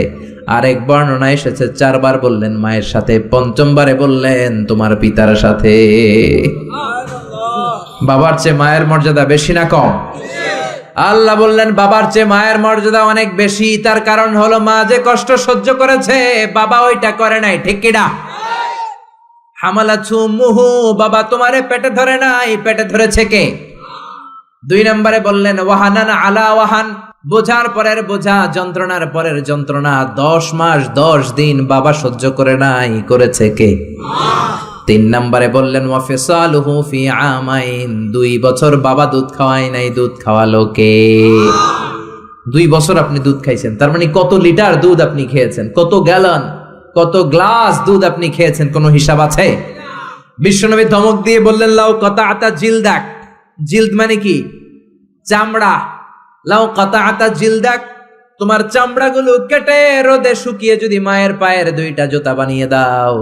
আরেক বর্ণনা এসেছে 4 বার বললেন মায়ের সাথে, 5ম বারে বললেন তোমার পিতার সাথে। বাবার চেয়ে মায়ের মর্যাদা বেশি না কম? আল্লাহ বললেন বাবার চেয়ে মায়ের মর্যাদা অনেক বেশি। তার কারণ হলো মা যে কষ্ট সহ্য করেছে, বাবা ওইটা করে নাই। ঠিক কিনা? হামালাতহু উম্মুহু, বাবা তোমারে পেটে ধরে নাই, পেটে ধরেছে কে? 2 নম্বরে বললেন ওয়াহানান আলা ওয়াহান, বোঝার পরের বোঝা, যন্ত্রণার পরের যন্ত্রণা 10 মাস 10 দিন বাবা সহ্য করে নাই, করেছে কে? 3 নম্বরে বললেন ওয়াফিসালুহু ফি আমাইন, 2 বছর বাবা দুধ খাওয়ায় নাই, দুধ খাওয়ালো কে? 2 বছর আপনি দুধ খাইছেন, তার মানে কত লিটার দুধ আপনি খেয়েছেন, কত গ্যালন, কত গ্লাস দুধ আপনি খেয়েছেন, কোনো হিসাব আছে? বিশ্বনবী ধমক দিয়ে বললেন, লাউ কাতাআতা জিলদাক, জিলদ মানে কি? চামড়া। লাউ কাতাআতা জিলদাক, তোমার চামড়াগুলো কেটে রোদে শুকিয়ে যদি মায়ের পায়ের 2টা জুতা বানিয়ে দাও,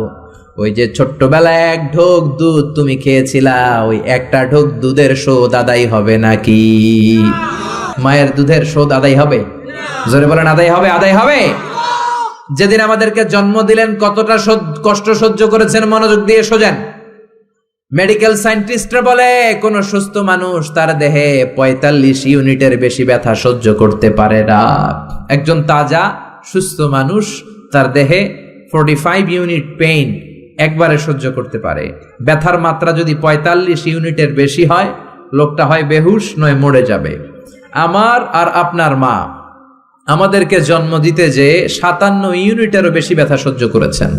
ওই যে ছোট্টবেলায় 1 ঢোক দুধ তুমি খেয়েছিলা, ওই একটা ঢোক দুধের শোধ আদায় হবে নাকি? মায়ের দুধের শোধ আদায় হবে? জোরে বলেন আদায় হবে? আদায় হবে। যেদিন আমাদেরকে জন্ম দিলেন কতটা কষ্ট সহ্য করেছেন, মনোযোগ দিয়ে শোনেন। মেডিকেল সায়েন্টিস্টরা বলে কোন সুস্থ মানুষ তার দেহে 45 ইউনিটের বেশি ব্যথা সহ্য করতে পারে না। একজন তাজা সুস্থ মানুষ তার দেহে 45 ইউনিট পেইন একবারে সহ্য করতে পারে। ব্যথার মাত্রা যদি 45 ইউনিটের বেশি হয়, লোকটা হয় বেহুশ নয় মরে যাবে। আমার আর আপনার মা আমাদেরকে জন্ম দিতে যে 57 ইউনিটেরও বেশি ব্যথা সহ্য করেছেন,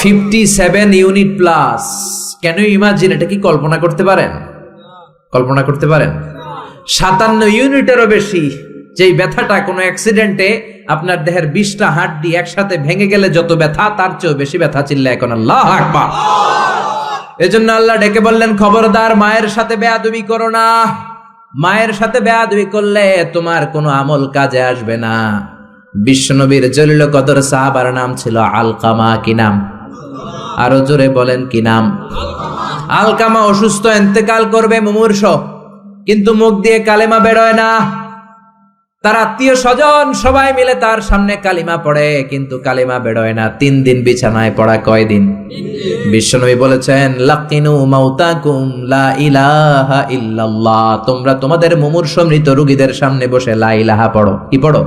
57 ইউনিট প্লাস। কেন ইমাজিন, এটা কি কল্পনা করতে পারেন? কল্পনা করতে পারেন? 57 ইউনিটেরও বেশি, যেই ব্যথাটা কোনো অ্যাক্সিডেন্টে আপনার দেহের 20টা হাড্ডি একসাথে ভেঙে গেলে যত ব্যথা, তার চেয়েও বেশি ব্যথা। চিল্লা এখন আল্লাহু আকবার। এজন্য আল্লাহ ডেকে বললেন, খবরদার মায়ের সাথে বেয়াদবি করো না। মায়ের সাথে বেয়াদবি করলে তোমার কোনো আমল কাজে আসবে না। বিশ্বনবীর জলিল কদর সাহাবার নাম ছিল আলকামা। কি নাম? আরো জোরে বলেন কি নাম? আলকামা অসুস্থ, ইন্তেকাল করবে, মুমূর্ষ, কিন্তু মুখ দিয়ে কালেমা বেরোয় না। তার আত্মীয় স্বজন সবাই মিলে তার সামনে কালিমা পড়ে, কিন্তু কালিমা বেরোয় না। 3 দিন বিছানায় পড়া। কয়দিন? বিশ্বনবী বলেছেন, লাকিনু মাউতাকুম লা ইলাহা ইল্লাল্লাহ, তোমরা তোমাদের মুমূর্ষ মৃত রোগীদের সামনে বসে লা ইলাহা পড়ো। কি পড়ো?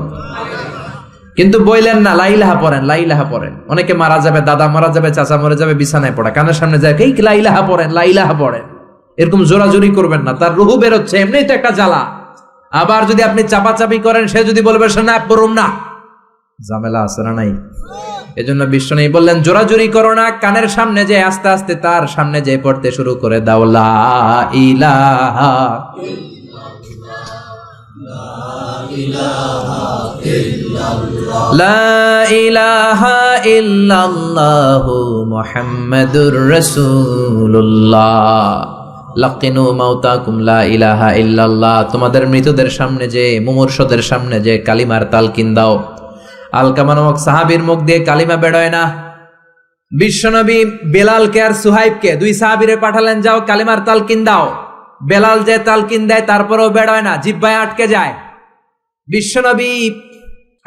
কিন্তু বললেন না লা ইলাহা পড়েন, লা ইলাহা পড়েন। অনেকে মারা যাবে, দাদা মারা যাবে, চাচা মরে যাবে, বিছানায় পড়া, কানের সামনে যায় এই লা ইলাহা পড়েন, লা ইলাহা পড়েন। এরকম জোরাজোরি করবেন না, তার রুহু বেরোচ্ছে, এমনিই তো একটা জ্বালা। আবার যদি আপনি চাপাচাপি করেন, সে যদি বলবে সে না পড়ুম না, ঝামেলা আছে না নাই? এজন্য বিশ্বনবী বললেন জোরাজোরি করো না, কানের সামনে যে আস্তে আস্তে তার সামনে যে পড়তে শুরু করে দাও, লা ইলাহা লা ইলাহা ইল্লাল্লাহু মুহাম্মাদুর রাসূলুল্লাহ। লাকিনু মাউতাকুম লা ইলাহা ইল্লাল্লাহ, তোমাদের মৃতদের সামনে যে, মুমূর্ষদের সামনে যে কালিমার তালকিন দাও। আলকামা নামক সাহাবীর মুখ দিয়ে কালিমা বেরোয় না। বিশ্বনবী বেলালকে আর সুহাইবকে, 2 সাহাবীরে পাঠালেন, যাও কালিমার তালকিন দাও। বেলাল যে তালকিন দেয় তারপরেও বেরোয় না, জিহ্বায় আটকে যায়। বিশ্বনবী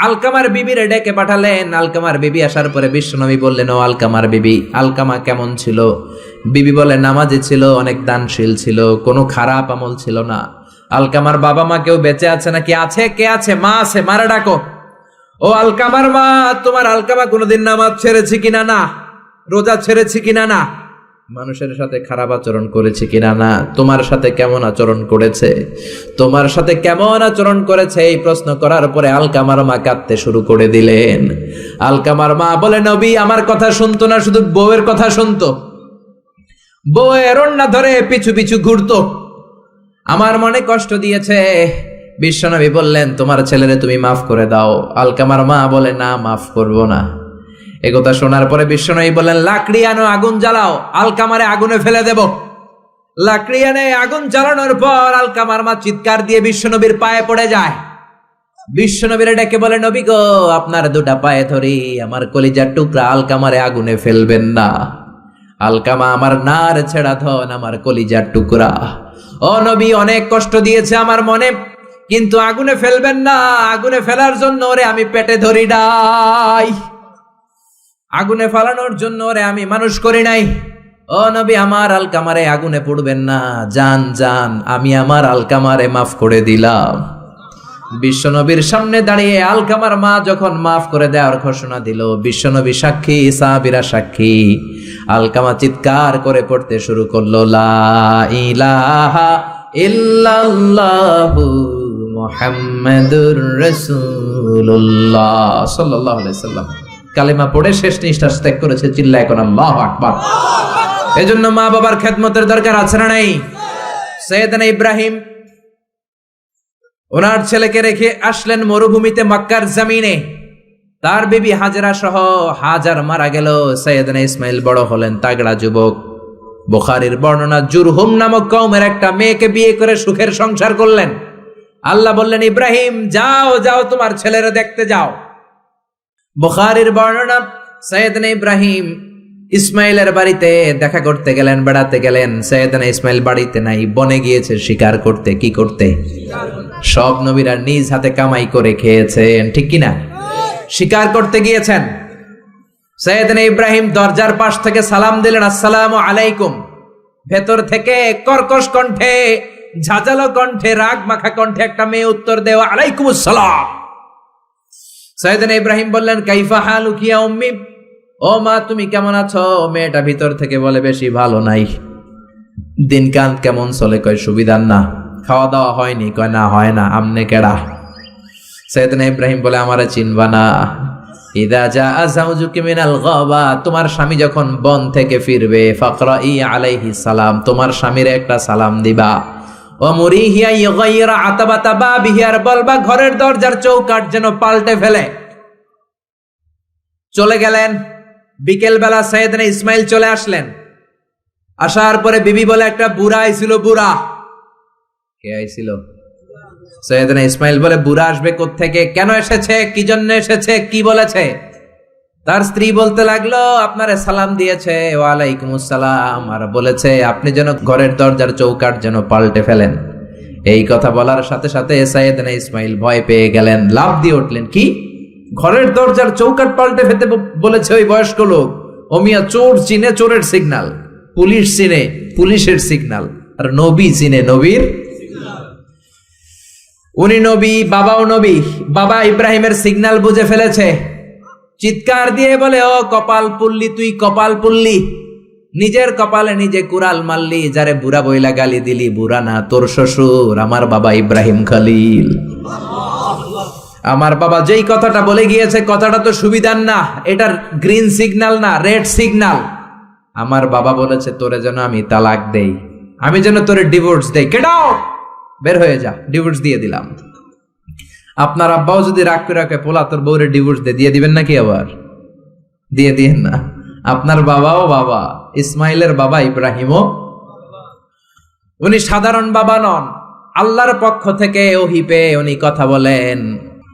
আলকামার বিবিরে ডেকে পাঠালেন। আলকামার বিবি আসার পরে বিশ্বনবী বললেন, ও আলকামার বিবি, আলকামা কেমন ছিল? বিবি বলে, নামাজি ছিল, অনেক দানশীল ছিল, কোনো খারাপ আমল ছিল না। আলকামার বাবা মা কেউ বেঁচে আছে নাকি? আছে। কে আছে? মা আছে, মারা ডাকো। ও আলকামার মা, তোমার আলকামা কোনোদিন নামাজ ছেড়েছে কিনা? না। রোজা ছেড়েছে কিনা? না। মানুষের সাথে খারাপ আচরণ করেছে কিনা? না। তোমার সাথে কেমন আচরণ করেছে? তোমার সাথে কেমন আচরণ করেছে? এই প্রশ্ন করার পরে আলকামার মা কাঁদতে শুরু করে দিলেন। আলকামার মা বলে, নবী আমার কথা শুনতো না, শুধু বউয়ের কথা শুনতো। বউয়ের ওড়না ধরে পিছু পিছু ঘুরতো, আমার মনে কষ্ট দিয়েছে। বিশ্বনবী বললেন, তোমার ছেলেরে তুমি মাফ করে দাও। আলকামার মা বলে, না, মাফ করব না। একথা শোনার পরে বিশ্বনবী বললেন, লাকড়ি আনো, আগুন জ্বালাও, আলকামারে আগুনে ফেলে দেব। লাকড়ি আনে আগুন জ্বালানোর পর আলকামার মা চিৎকার দিয়ে বিশ্বনবীর পায়ে পড়ে যায়। বিশ্বনবীরে ডেকে বলে, নবী গো, আপনার দুটা পায়ে ধরি, আমার কলিজার টুকরা আলকামারে আগুনে ফেলবেন না। আলকামা আমার নার ছেড়া ধন, আমার কলিজার টুকরা। ও নবী, অনেক কষ্ট দিয়েছে আমার মনে, কিন্তু আগুনে ফেলবেন না। আগুনে ফেলার জন্য ওরে আমি পেটে ধরি নাই, আগুনে ফালানোর জন্য ওরে আমি মানুষ করি নাই। ও নবী, আমার আলকামারে আগুনে পড়বেন না। জান জান, আমি আমার আলকামারে মাফ করে দিলাম। বিশ্বনবীর সামনে দাঁড়িয়ে আলকামার মা যখন মাফ করে দেওয়ার ঘোষণা দিল, বিশ্বনবী সাক্ষী, সাহাবীরা সাক্ষী, আলকামা চিৎকার করে পড়তে শুরু করলো, লা ইলাহা ইল্লাল্লাহু মুহাম্মাদুর রাসূলুল্লাহ সাল্লাল্লাহু আলাইহি সাল্লাম। কালেমা পড়ে শেষ নিঃশ্বাস ত্যাগ করেছে। চিল্লায় কোন আল্লাহু আকবার। এজন্য মা বাবার খেদমতের দরকার আছে না নাই? সৈয়দনা ইব্রাহিম ওনার ছেলেকে রেখে আসলেন মরুভূমিতে, মক্কার জমিনে। তার বিবি হাজরা সহ হাজার মারা গেল। সৈয়দনা ইসমাইল বড় হলেন, তাগড়া যুবক। বুখারীর বর্ণনা, জুরহুম নামক কওমের একটা মেয়েকে বিয়ে করে সুখের সংসার করলেন। আল্লাহ বললেন, ইব্রাহিম যাও যাও, তোমার ছেলেরা দেখতে যাও। বুখারীর বর্ণনা, সৈয়দনা ইব্রাহিম ইসমাইলের বাড়িতে দেখা করতে গেলেন, বেড়াতে গেলেন। সৈয়দনা ইসমাইল বাড়িতে নাই, বনে গিয়েছে শিকার করতে। কি করতে? সব নবীরা নিজ হাতে কামাই করে খেয়েছেন, ঠিক কিনা? শিকার করতে গিয়েছেন। সৈয়দনা ইব্রাহিম দরজার পাশ থেকে সালাম দিলেন, আসসালামু আলাইকুম। ভেতর থেকে কর্কশ কণ্ঠে, ঝাঁঝালো কণ্ঠে, রাগ মাখা কণ্ঠে একটা মেয়ে উত্তর দেওয়া, আলাইকুমুস সালাম। সৈয়দনা ইব্রাহিম বললেন, কাইফা হালুকি ইয়া উম্মি, ও মা তুমি কেমন আছো? মেয়েটা ভিতর থেকে বলে, বেশি ভালো নাই। দিনকাল কেমন চলে? কয় সুবিধার না। খাওয়া দাওয়া হয়নি? কয় না, হয় না। আমনে কেডা? সৈয়দনা ইব্রাহিম বলে, আমারে চিনবা না? ইদা জাআ যাওজুকি মিনাল গাবা, তোমার স্বামী যখন বন থেকে ফিরবে, ফাকরাই আলাইহিস সালাম, তোমার স্বামীর একটা সালাম দিবা। ও মুরিহিয়া ইগাইরা আতাবাতা বাবিহি, আর বলবা ঘরের দরজার চৌকাঠ যেন পাল্টে ফেলে। চলে গেলেন। বিকেল বেলা সৈয়দনা ইসমাইল চলে আসলেন। আসার পরে বিবি বলে, একটা বুড়া আইছিল। বুড়া? কে আইছিল? সৈয়দনা ইসমাইল বলে, বুড়া আসবে কোত্থেকে? কেন এসেছে? কি জন্য এসেছে? কি বলেছে? তার স্ত্রী বলতে লাগলো, আপনারে সালাম দিয়েছে, ওয়ালাইকুমুস সালাম, আর বলেছে আপনি যেন ঘরের দরজার চৌকাঠ যেন পাল্টে ফেলেন। এই কথা বলার সাথে সাথে সৈয়দনা ইসমাইল ভয় পেয়ে গেলেন, লাফ দিয়ে উঠলেন। কি? ঘরের দরজার চৌকাঠ পাল্টে ফেলতে বলেছে ওই বয়স্ক লোক? ও মিয়া, চোর চিনে চোরের সিগন্যাল, পুলিশ চিনে পুলিশের সিগন্যাল, আর নবী চিনে নবীর। উনি নবী, বাবাও নবী। বাবা ইব্রাহিমের সিগন্যাল বুঝে ফেলেছে। চিৎকার দিয়ে বলে, ও কপাল পুল্লি, তুই কপাল পুল্লি, নিজের কপালে নিজে কুড়াল মারলি। যারে বুড়া বইলা গালি দিলি, বুড়া না, তোর শ্বশুর আমার বাবা ইব্রাহিম খলিল। আমার বাবা যেই কথাটা বলে গিয়েছে, কথাটা তো সুবিধার না, এটার গ্রিন সিগন্যাল না, রেড সিগন্যাল। আমার বাবা বলেছে তোরে যেন আমি তালাক দেই, আমি যেন তোরে ডিভোর্স দেই। গেট আউট, বের হয়ে যা। ডিভোর্স দিয়ে দিলাম। আপনার আব্বাও যদি রাগ করে রাখে, পোলা তোর বউরে ডিভোর্স দিয়ে দিবেন নাকি? আবার দিয়ে দিয়েন না। আপনার বাবাও বাবা, ইসমাইলের বাবা ইব্রাহিমও। উনি সাধারণ বাবা নন, আল্লাহর পক্ষ থেকে ওহী পেয়ে উনি কথা বলেন।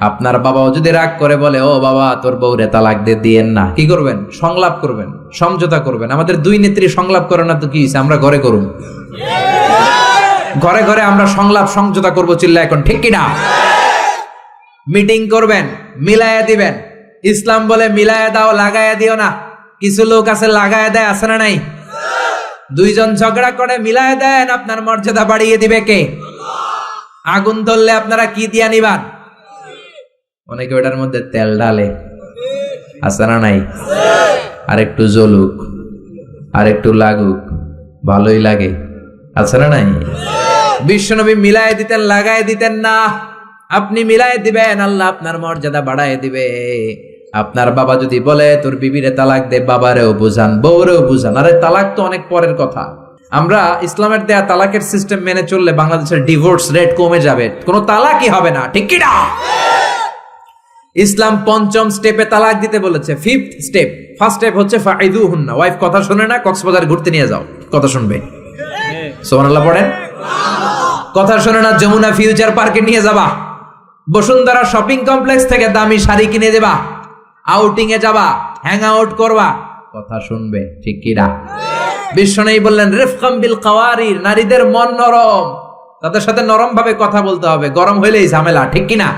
আপনার বাবাও যদি রাগ করে বলে, ও বাবা তোর বউরে তালাক দিয়েন না, কি করবেন? সংলাপ করবেন, সমঝোতা করবেন। আমাদের দুই নেত্রী সংলাপ করে না তো কি হইছে? আমরা ঘরে করুন, ঘরে ঘরে আমরা সংলাপ সমঝোতা করবো। চিল্লা এখন ঠিক কিনা? মিটিং করবেন, মিলায়া দিবেন। ইসলাম বলে মিলায়া দাও, লাগায়া দিও না। কিছু লোক আছে লাগায়া দেয়, আছে না নাই? দুইজন ঝগড়া করে মিলায়া দেন, আপনার মর্যাদা বাড়িয়ে দিবে কে? আগুন ধরলে আপনারা কি দিয়া নিবান? অনেকে ওটার মধ্যে তেল ঢালে, আছে না নাই? আর একটু জ্বলুক, আর একটু লাগুক, ভালোই লাগে, আছে না নাই? বিশ্বনবী মিলায় দিতেন, লাগায় দিতেন না। আপনি মিলায় দিবেন, আল্লাহ আপনার মর্যাদা বাড়ায় দিবে। আপনার বাবা যদি বলে তোর বিবিরে তালাক দে, বাবারেও বুঝান, বউরেও বুঝান। আরে তালাক তো অনেক পরের কথা। আমরা ইসলামের দেয়া তালাকের সিস্টেম মেনে চললে বাংলাদেশের ডিভোর্স রেট কমে যাবে, কোনো তালাকই হবে না, ঠিক কি না? ইসলাম পঞ্চম স্টেপে তালাক দিতে বলেছে, ফিফথ স্টেপ। ফার্স্ট স্টেপ হচ্ছে ফাইদুহুন্না, ওয়াইফ কথা শুনে না, কক্সবাজার ঘুরতে নিয়ে যাও, কথা শুনবে। সুবহানাল্লাহ পড়েন। কথা শুনে না, যমুনা ফিউচার পার্কে নিয়ে যাবা, বসুন্ধরা শপিং কমপ্লেক্স থেকে দামি শাড়ি কিনে দেবা, আউটিং এ যাবা, হ্যাং আউট করবা, কথা শুনবে, ঠিক কি না? বিশ্বনবী বললেন রিফকাম বিল কাওয়ারির, নারীদের মন নরম, তাদের সাথে নরম ভাবে কথা বলতে হবে, গরম হইলেই ঝামেলা, ঠিক কি না?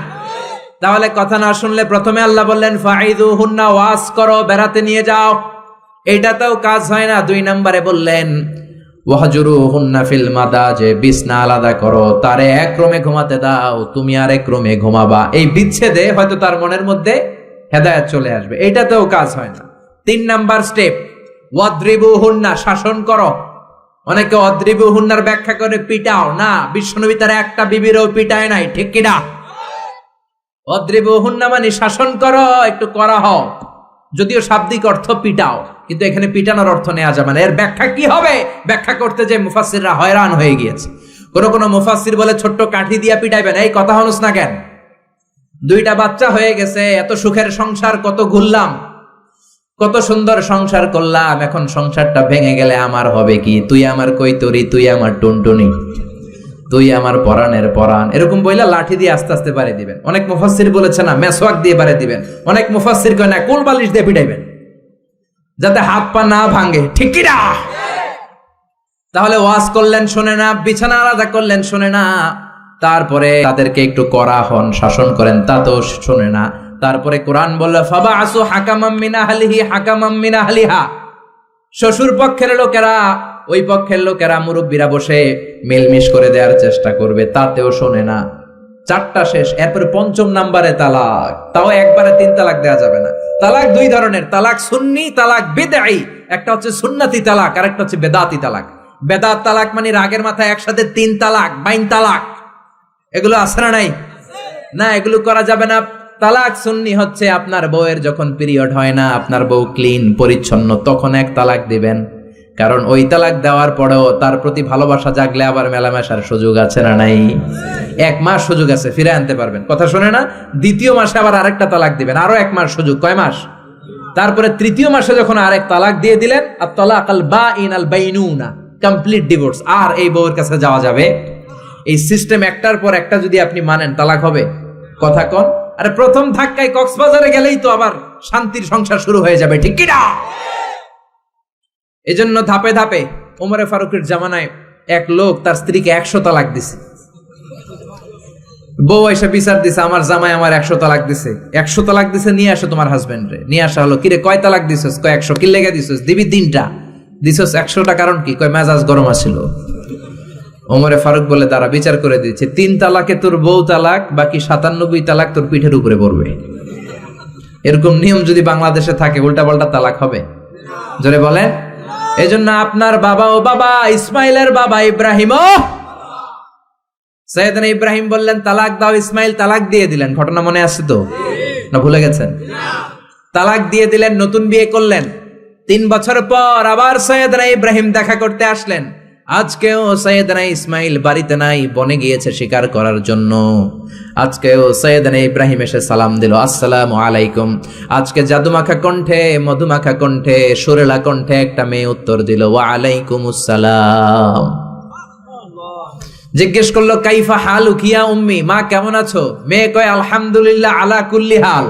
তাহলে কথা না শুনলে প্রথমে আল্লাহ বললেন ফাইদুহুন্না, ওয়াজ করো, বেড়াতে নিয়ে যাও। এটাতেও কাজ হয় না, 2 নম্বরে বললেন ওয়াহজুরুহুন্না ফিল মাদাজে, বিছনা আলাদা করো, তারে এক রুমে ঘুমাতে দাও, তুমি আর এক রুমে ঘুমাবা। এই বিচ্ছেদে হয়তো তার মনের মধ্যে হেদায়েত চলে আসবে, এটাতেও কাজ হয় না। 3 নাম্বার স্টেপ ওয়াদ্রিবুহুন্না, শাসন করো। অনেকে ওয়াদ্রিবুহুন্নার ব্যাখ্যা করে পিটাও, না, বিশ্বনবী তার একটা বিবিরও পিটায় নাই, ঠিক কি না? অদ্রিবুহুন্না মানে শাসন করো, একটু করা হও। যদিও শাব্দিক অর্থ পিটাও, কিন্তু এখানে পিটানোর অর্থ নেওয়া যাবে না। এর ব্যাখ্যা কি হবে? ব্যাখ্যা করতে যে মুফাসসিররা হয়রান হয়ে গিয়েছে। কোন মুফাসসির বলে ছোট্ট কাঠি দিয়া পিটাইবেন। এই কথা হনুস না কেন? 2টা বাচ্চা হয়ে গেছে, এত সুখের সংসার, কত ঘুরলাম, কত সুন্দর সংসার করলাম, এখন সংসারটা ভেঙে গেলে আমার হবে কি? তুই আমার কৈতরি, তুই আমার টুনটুনি, তুই আমার পরাণের পরাণ, এরকম বইলা লাঠি দিয়ে আস্তে আস্তে বাড়ি দিবেন। অনেক মুফাসসির বলেছে না, মেসওয়াক দিয়ে বাড়ি দিবেন। অনেক মুফাসসির কয় না, কোল বালিশ দিয়ে পিটাইবেন, যাতে হাত পা না ভাঙে, ঠিক কি না? তাহলে ওয়াজ করলেন শোনে না, বিছানা আলাদা করলেন শোনে না, তারপরে তাদেরকে একটু কড়া হন, শাসন করেন, তাতেও শোনে না। তারপরে কোরআন বলল ফাবাআসু হাকামাম মিন আহলিহি হাকামাম মিন আহলিহা, শ্বশুর পক্ষের লোকেরা, ওই পক্ষের লোকেরা, মুরব্বীরা বসে মেলমিশ করে দেওয়ার চেষ্টা করবে, তাতেও শোনে না। 4টা শেষ, এরপরে 5ম নাম্বারে তালাক। তাও একবারে 3 তালাক দেওয়া যাবে না। তালাক 2 ধরনের, তালাক সুন্নি, তালাক বিদঈ। একটা হচ্ছে সুন্নতি তালাক, আর একটা হচ্ছে বেদাতি তালাক। বেদাত তালাক মানে রাগের মাথায় একসাথে 3 তালাক, 22 তালাক, এগুলো আছে না নাই? না, এগুলো করা যাবে না। তালাক সুন্নি হচ্ছে আপনার বউয়ের যখন পিরিয়ড হয় না, আপনার বউ ক্লিন পরিচ্ছন্ন, তখন 1 তালাক দিবেন। কারণ ওই তালাক দেওয়ার পরেও তার প্রতি ভালোবাসা জাগলে আবার মেলামেশার সুযোগ আছে না নাই? 1 মাস সুযোগ আছে, ফিরে আনতে পারবেন, কথা শুনে না? 2য় মাসে আবার আরেকটা তালাক দিবেন, আরো 1 মাস সুযোগ, কয় মাস? তারপরে 3য় মাসে যখন আরেক তালাক দিয়ে দিলেন, আর তালাক আল বাইন আল বাইনুনা, কমপ্লিট ডিভোর্স, আর এই বউয়ের কাছে যাওয়া যাবে? এই সিস্টেম একটার পর একটা যদি আপনি মানেন, তালাক হবে? কথা কন। আরে প্রথম ধাক্কায় কক্সবাজারে গেলেই তো আবার শান্তির সংসার শুরু হয়ে যাবে, ঠিক কি না? এজন্য ধাপে ধাপে, ওমরে ফারুকের জামানায় এক লোক তার স্ত্রীকে 100 তালাক দিছে। বউ এসে বিচার দিছে, আমার জামাই আমার 100 তালাক দিছে। 100 তালাক দিছে, নিয়ে আসো তোমার হাজবেন্ড রে। নিয়ে আসা হলো, কিরে কয় তালাক দিছস? কয় 100। কি লেগে দিছস? দিবি 3টা। দিছস 100টা, কারণ কি? কয় মেজাজ গরম আছিল। ওমরে ফারুক বলে, দাঁড়া, বিচার করে দিচ্ছে, 3 তালাকে তোর বউ তালাক, বাকি 97 তালাক তোর পিঠের উপরে পড়বে। এরকম নিয়ম যদি বাংলাদেশে থাকে, উল্টা পাল্টা তালাক হবে? জোরে বলেন। এজন্য আপনার বাবা ও বাবা, ইসমাইলের বাবা ইব্রাহিম, সাইয়েদনা ইব্রাহিম বললেন তালাক দাও, ইসমাইল তালাক দিয়ে দিলেন। ঘটনা মনে আছে তো, না ভুলে গেছেন? তালাক দিয়ে দিলেন, নতুন বিয়ে করলেন। 3 বছর পর আবার সাইয়েদনা ইব্রাহিম দেখা করতে আসলেন। আজকেও সাইয়েদনা ইসমাইল বাড়িতে নাই, বনে গিয়েছে শিকার করার জন্য। আজকেও সাইয়েদনা ইব্রাহিম এসে সালাম দিল, আসসালামু আলাইকুম। আজকে জাদুমাখা কণ্ঠে, মধুমাখা কণ্ঠে, সুরেলা কণ্ঠে একটা মেয়ে উত্তর দিল, ওয়া আলাইকুমুস সালাম। জিজ্ঞেস করলো, কাইফা হালুক ইয়া উম্মি, মা কেমন আছো? মেয়ে কয়, আলহামদুলিল্লাহ আলা কুল্লি হাল,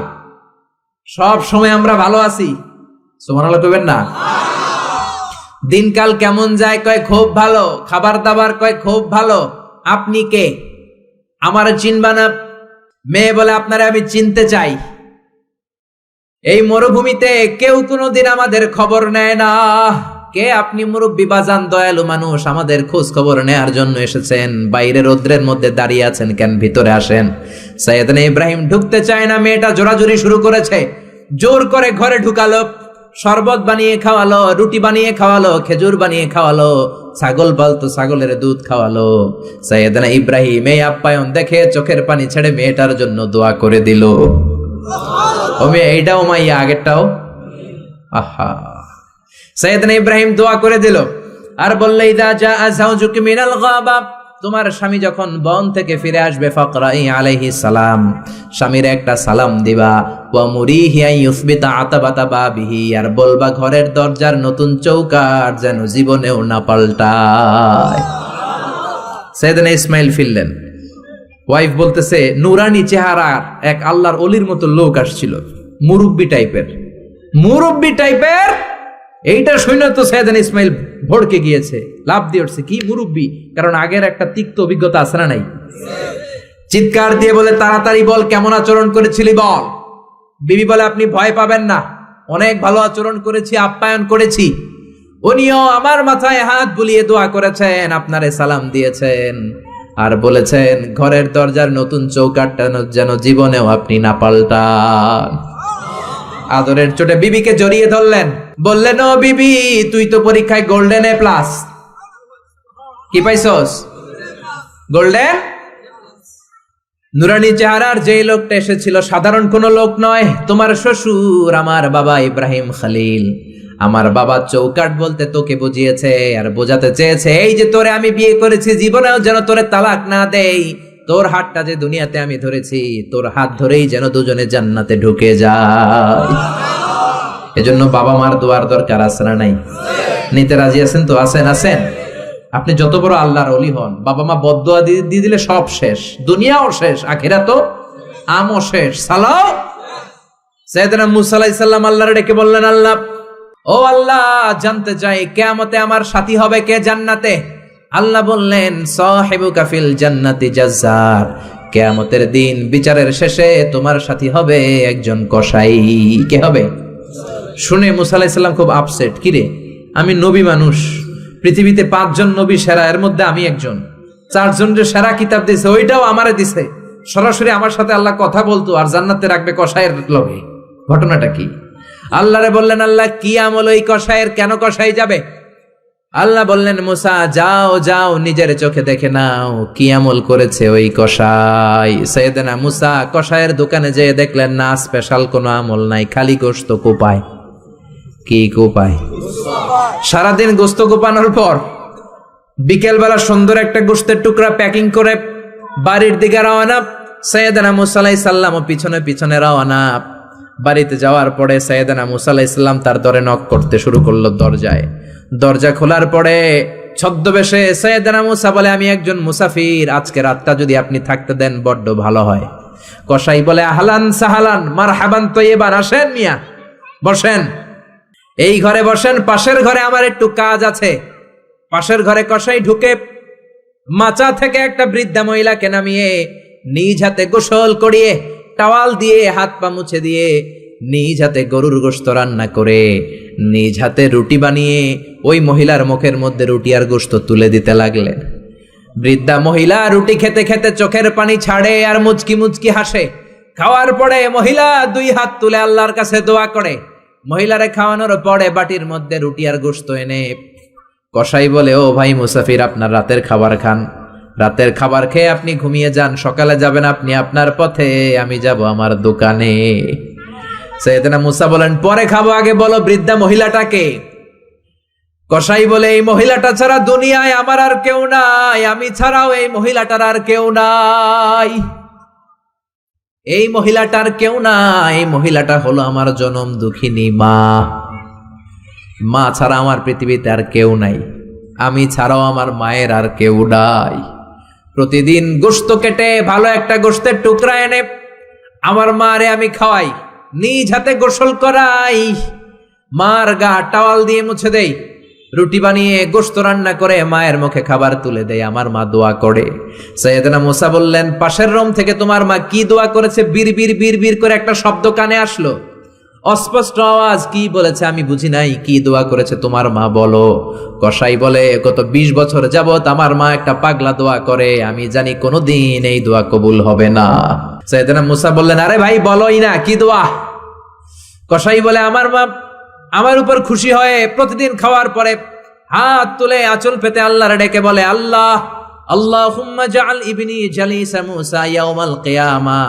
সব সময় আমরা ভালো আছি। সুবহানাল্লাহ কইবেন না? দিনকাল কেমন যায়? কয় খুব ভালো। খাবার দাবার? কয় খুব ভালো। আপনি কে? আমার চিনবা না? মেয়ে বলে, আপনারে আমি চিনতে চাই। এই মরুভূমিতে কেউ কোনোদিন আমাদের খবর নেয় না। কে আপনি? মুরব্বী বাজান, দয়ালু মানুষ, আমাদের খোঁজ খবর নেয়ার জন্য এসেছেন? বাইরে রৌদ্রের মধ্যে দাঁড়িয়ে আছেন কেন? ভিতরে আসেন। সাইয়েদনা ইব্রাহিম ঢুকতে চায় না, মেয়েটা জোরাজুরি শুরু করেছে। জোর করে ঘরে ঢুকালো, শরবত বানিয়ে খাওয়ালো, রুটি বানিয়ে খাওয়ালো, খেজুর বানিয়ে খাওয়ালো, ছাগল পালতো, ছাগলের দুধ খাওয়ালো। সাইয়েদনা ইব্রাহিম এই আপ্যায়ন দেখে চোখের পানি ছেড়ে মেয়েটার জন্য দোয়া করে দিল। ও মেয়ে, এইটাও মাইয়া, আগেরটাও। আহা, সাইয়েদনা ইব্রাহিম দোয়া করে দিল আর বললে, ইদা জাআ যাওজুকি মিনাল গাবা, তোমার স্বামী যখন বন থেকে ফিরে আসবে, ফাকরাই আলাইহিস সালাম, স্বামীর একটা সালাম দিবা। ওয়া মুরিহি আন ইউসবিতা আতাবাতা বাবিহি, আর বলবা ঘরের দরজার নতুন চৌকাঠ যেন জীবনেও না পাল্টায়। সাইয়েদনা ইসমাইল ফিরলেন। ওয়াইফ বলতেছে, নুরানি চেহারার এক আল্লাহর ওলির মতো লোক আসছিল, মুরব্বি টাইপের। এইটা শুনে তো সাইয়েদনা ইসমাইল ভড়কে গিয়েছে, লাভ দিয়ে উঠছে, কি মুরব্বি? কারণ আগের একটা তিক্ত অভিজ্ঞতা আছে না নাই? চিৎকার দিয়ে বলে, তাড়াতাড়ি বল, কেমন আচরণ করেছিলি বল। বিবি বলে, আপনি ভয় পাবেন না, অনেক ভালো আচরণ করেছি, আপ্যায়ন করেছি। উনিও আমার মাথায় হাত বুলিয়ে দোয়া করেছেন, আপনারে সালাম দিয়েছেন, আর বলেছেন ঘরের দরজার নতুন চৌকাঠটা যেন জীবনেও আপনি না পাল্টান। আদরের চোটে বিবিকে জড়িয়ে ধরলেন, বললেন, ও বিবি, তুই তো পরীক্ষায় গোল্ডেন এ প্লাস। কি পাইছস? গোল্ডেন। নুরানি চেহারার যেই লোকটা এসেছিল সাধারণ কোন লোক নয়, তোমার শ্বশুর, আমার বাবা ইব্রাহিম খলিল। আমার বাবা চৌকাঠ বলতে তোকে বুঝিয়েছে আর বোঝাতে চেয়েছে, এই যে তোরে আমি বিয়ে করেছি, জীবনেও যেন তোরে তালাক না দেই। তোর হাতটা যে দুনিয়াতে আমি ধরেছি, তোর হাত ধরেই যেন দুজনে জান্নাতে ঢুকে যায়। এজন্য বাবা মার দোয়ার দরকার আছে না নাই? নিতে রাজি আছেন তো? আছেন। আপনি যত বড় আল্লাহর ওলি হন, বাবা মা বদদোয়া দিয়ে দিলে সব শেষ, দুনিয়াও শেষ, আখিরাতও আমও শেষ। সালাও। সাইয়েদনা মুসা আলাইহিস সালাম আল্লাহর ডেকে বললেন, আল্লাহ, ও আল্লাহ, জানতে চাই কিয়ামতে আমার সাথী হবে কে জান্নাতে? আল্লাহ বললেন, সাহিবুকা ফিল জান্নাতি জাজ্জার, কিয়ামতের দিন বিচারের শেষে তোমার সাথী হবে একজন কসাই। কে হবে? শুনে মুসা আলাইহিস সালাম খুব আপসেট। কিরে, আমি নবী মানুষ, পৃথিবীতে 5 জন নবী সেরা, এর মধ্যে আমি একজন। 4 জনের সেরা কিতাব দিছে, ওইটাও আমারে দিছে। সরাসরি আমার সাথে আল্লাহ কথা বলতো আর জান্নাতে রাখবে কসাইয়ের লগে। ঘটনাটা কি? আল্লাহরে বললেন, আল্লাহ, কি আমল ওই কসাইয়ের, কেন কসাই যাবে? আল্লাহ বললেন, মুসা, যাও নিজের চোখে দেখে নাও কি আমল করেছে ওই কসাই। সাইয়েদনা মুসা কসাইয়ের দোকানে যেয়ে দেখলেন, না, স্পেশাল কোনো আমল নাই, খালি গোশত কোপায়। কি কোপায়? সারাদিন গোশত কোপানোর পর বিকেলবেলা সুন্দর একটা গোশতের টুকরা প্যাকিং করে বাড়ির দিকে রওনা। সাইয়েদনা মুসা আলাইহিস সালাম পিছনে পিছনে রওনা। বাড়িতে যাওয়ার পরে সাইয়েদনা মুসা আলাইহিস সালাম তার দরে নক করতে শুরু করলো দরজায়। দরজা খোলার পরে ছদ্মবেশে সাইয়েদনা মুসা বলে, আমি একজন মুসাফির, আজকে রাতটা যদি আপনি থাকতে দেন বড্ড ভালো হয়। কসাই বলে, আহলান সাহালান মারহাবান তৈয়বান, আসেন মিয়া, বসেন, এই ঘরে বসেন, পাশের ঘরে আমার একটু কাজ আছে। পাশের ঘরে কসাই ঢুকে মাচা থেকে একটা বৃদ্ধা মহিলাকে নামিয়ে নিজ হাতে গোসল করিয়ে, টাওয়াল দিয়ে হাত পা মুছে দিয়ে, নিজ হাতে গরুর গোশত রান্না করে, নিজ হাতে রুটি বানিয়ে ওই মহিলার মুখের মধ্যে রুটি আর গোশত তুলে দিতে লাগলেন। বৃদ্ধা মহিলা রুটি খেতে খেতে চোখের পানি ছাড়ে আর মুচকি মুচকি হাসে। খাওয়ার পরে মহিলা 2 হাত তুলে আল্লাহর কাছে দোয়া করে। মহিলারে খাওয়ানোর পরে বাটির মধ্যে রুটি আর গোশত এনে কসাই বলে, ও ভাই মুসাফির, আপনার রাতের খাবার খান, রাতের খাবার খেয়ে আপনি ঘুমিয়ে যান, সকালে যাবেন আপনি আপনার পথে, আমি যাব আমার দোকানে। সাইয়েদনা মুসা বলেন, পরে খাবো, আগে বলো বৃদ্ধা মহিলাটাকে। কসাই বলে, এই মহিলাটা ছাড়া দুনিয়ায় আমার আর কেউ নাই, আমি ছাড়াও এই মহিলাটার আর কেউ নাই। এই মহিলাটার কেউ নাই, এই মহিলাটা হলো আমার জনম দুঃখিনী মা। মা ছাড়া আমার পৃথিবীতে আর কেউ নাই, আমি ছাড়াও আমার মায়ের আর কেউ নাই। প্রতিদিন গোশত কেটে ভালো একটা গোশতের টুকরা এনে আমার মারে আমি খাওয়াই, নিজ হাতে গোসল করাই, মার গা টাওয়াল দিয়ে মুছে দেই, রুটি বানিয়ে গোশত রান্না করে মায়ের মুখে খাবার তুলে দেয়, আমার মা দোয়া করে। সাইয়েদনা মুসা বললেন, পাশের রুম থেকে তোমার মা কি দোয়া করেছে? বীর বীর বীর বীর করে একটা শব্দ কানে আসলো, অস্পষ্ট আওয়াজ। কি বলেছে আমি বুঝি নাই, কি দোয়া করেছে তোমার মা বলো। কসাই বলে, গত 20 বছর যাবত আমার মা একটা পাগলা দোয়া করে, আমি জানি কোনোদিন এই দোয়া কবুল হবে না। সাইয়েদনা মুসা বললেন, আরে ভাই বলোই না, কি দোয়া? কসাই বলে, আমার মা আমার উপর খুশি হয়ে প্রতিদিন খাওয়ার পরে হাত তুলে আঁচল পেতে আল্লাহর ডেকে বলে, আল্লাহ আল্লাহুম্মা জাআল ইবনি জালিসা মুসা ইয়াউমাল কিয়ামা।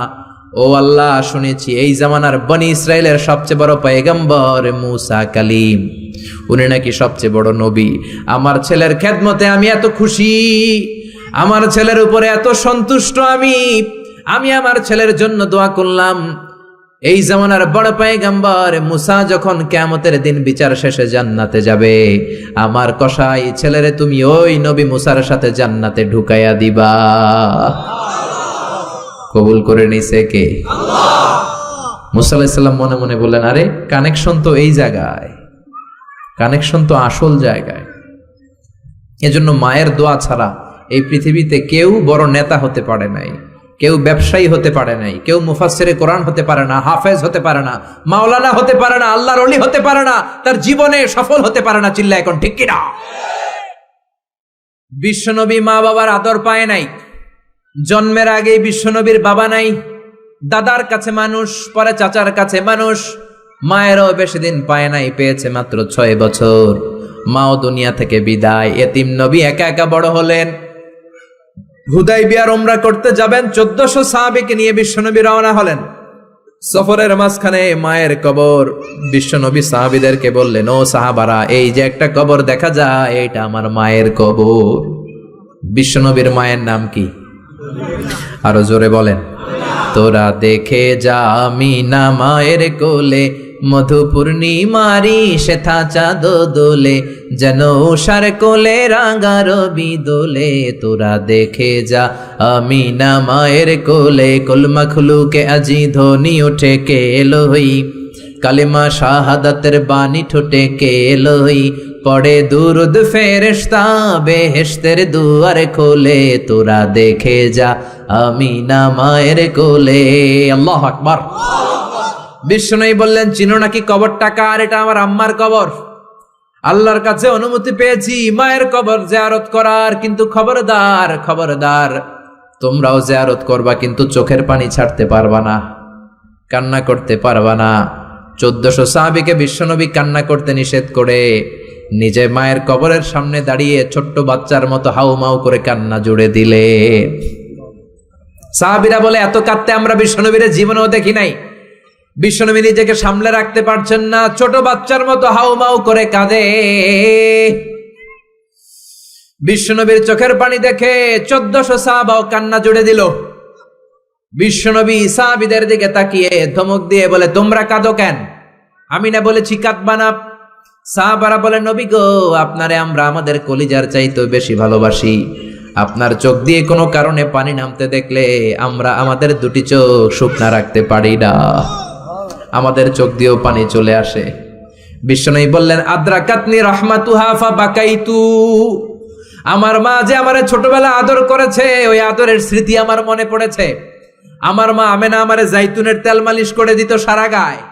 ও আল্লাহ, শুনেছি এই জামানার বনি ইসরাইলের সবচেয়ে বড় পয়গম্বর মুসা কালিম, উনি নাকি সবচেয়ে বড় নবী। আমার ছেলের খেদমতে আমি এত খুশি, আমার ছেলের উপরে এত সন্তুষ্ট আমি আমার ছেলের জন্য দোয়া করলাম। এই জামানার বড় পয়গম্বর মুসা যখন কিয়ামতের দিন বিচার শেষে জান্নাতে যাবে, আমার কসাই ছেলেরে তুমি ওই নবী মুসার সাথে জান্নাতে ঢুকাইয়া দিবা। কবুল করে নিছে কে? আল্লাহ। মুসা আলাইহিস সালাম মনে মনে বললেন, আরে কানেকশন তো এই জায়গায়, কানেকশন তো আসল জায়গায়। এজন্য মায়ের দোয়া ছাড়া এই পৃথিবীতে কেউ বড় নেতা হতে পারে নাই, কেউ ব্যবসায়ী হতে পারে নাই, কেউ মুফাসসিরে কোরআন হতে পারে না, হাফেজ হতে পারে না, মাওলানা হতে পারে না, আল্লাহর ওলি হতে পারে না, তার জীবনে সফল হতে পারে না। চিল্লা এখন ঠিক কিনা? বিশ্বনবী মা বাবার আদর পায় নাই, জন্মের আগেই বিশ্বনবীর বাবা নাই, দাদার কাছে মানুষ, পরে চাচার কাছে মানুষ, মায়েরও বেশি দিন পায় নাই, পেয়েছে মাত্র 6 বছর। মাও দুনিয়া থেকে বিদায়, এতিম নবী একা একা বড় হলেন। হুদাইবিয়ার উমরা করতে যাবেন, 1400 সাহাবীকে নিয়ে বিশ্বনবী রওনা হলেন। সফরের মাঝখানে মায়ের কবর। বিশ্বনবী সাহাবীদেরকে বললেন, ও সাহাবারা, এই যে একটা কবর দেখা যায়, এটা আমার মায়ের কবর। বিশ্বনবীর মায়ের নাম কি? আরো জোরে বলেন। তোরা দেখে যা আমিনা মায়ের কোলে, মধু পূর্ণিমারি সেথা চাঁদ দোলে, যেন উষার কোলে রাঙা রবি দোলে। তোরা দেখে যা আমিনা মায়ের কোলে, কলমা খুলুকে আজি ধ্বনি ওঠে কে এলোই, কালিমা শাহাদাতের বাণী ঠোঁটে কে এলোই, পড়ে দুরুদ ফেরেশতা বেহেশতের দুয়ার খোলে। তোরা দেখে যা আমিনা মায়ের কোলে। আল্লাহু আকবার। বিশ্বনবী বললেন, চিনো নাকি কবরটা কার? এটা আমার আম্মার কবর। আল্লাহর কাছে অনুমতি পেয়েছি মায়ের কবর জিয়ারত করার, কিন্তু খবরদার খবরদার, তোমরাও জিয়ারত করবা, কিন্তু চোখের পানি ছাড়তে পারবা না, কান্না করতে পারবা না। 1400 সাহাবীকে বিশ্বনবী কান্না করতে নিষেধ করে নিজে মায়ের কবরের সামনে দাঁড়িয়ে ছোট্ট বাচ্চার মতো হাউমাউ করে কান্না জুড়ে দিলে। সাহাবীরা বলে, এত কাঁদতে আমরা বিশ্বনবীর জীবনেও দেখি নাই। বিশ্বনবী নিজেকে সামলে রাখতে পারছেন না, ছোট বাচ্চার মতো হাউমাউ করে কাঁদে। বিশ্বনবীর চোখের পানি দেখে 1400 সাহাবাও কান্না জুড়ে দিল। বিশ্বনবী সাহাবীদের দিকে তাকিয়ে ধমক দিয়ে বলে, তোমরা কাঁদো কেন? আমি না বলেছি কাঁদবা না? সাহাবারা বলে, নবী গো, আপনারে আমরা আমাদের কলিজার চাইতে বেশি ভালোবাসি। আপনার চোখ দিয়ে কোনো কারণে পানি নামতে দেখলে আমরা আমাদের দুটি চোখ শুকনা রাখতে পারি না, আমাদের চোখ দিয়েও পানি চলে আসে। বিশ্বনবী বললেন, আদ্রাকাতনি রাহমাতুহা ফাবাকাইতু। আমার মা যে আমারে ছোটবেলা আদর করেছে, ওই আদরের স্মৃতি আমার মনে পড়েছে। আমার মা আমেনা আমারে জাইতুনের তেল মালিশ করে দিত সারা গায়ে।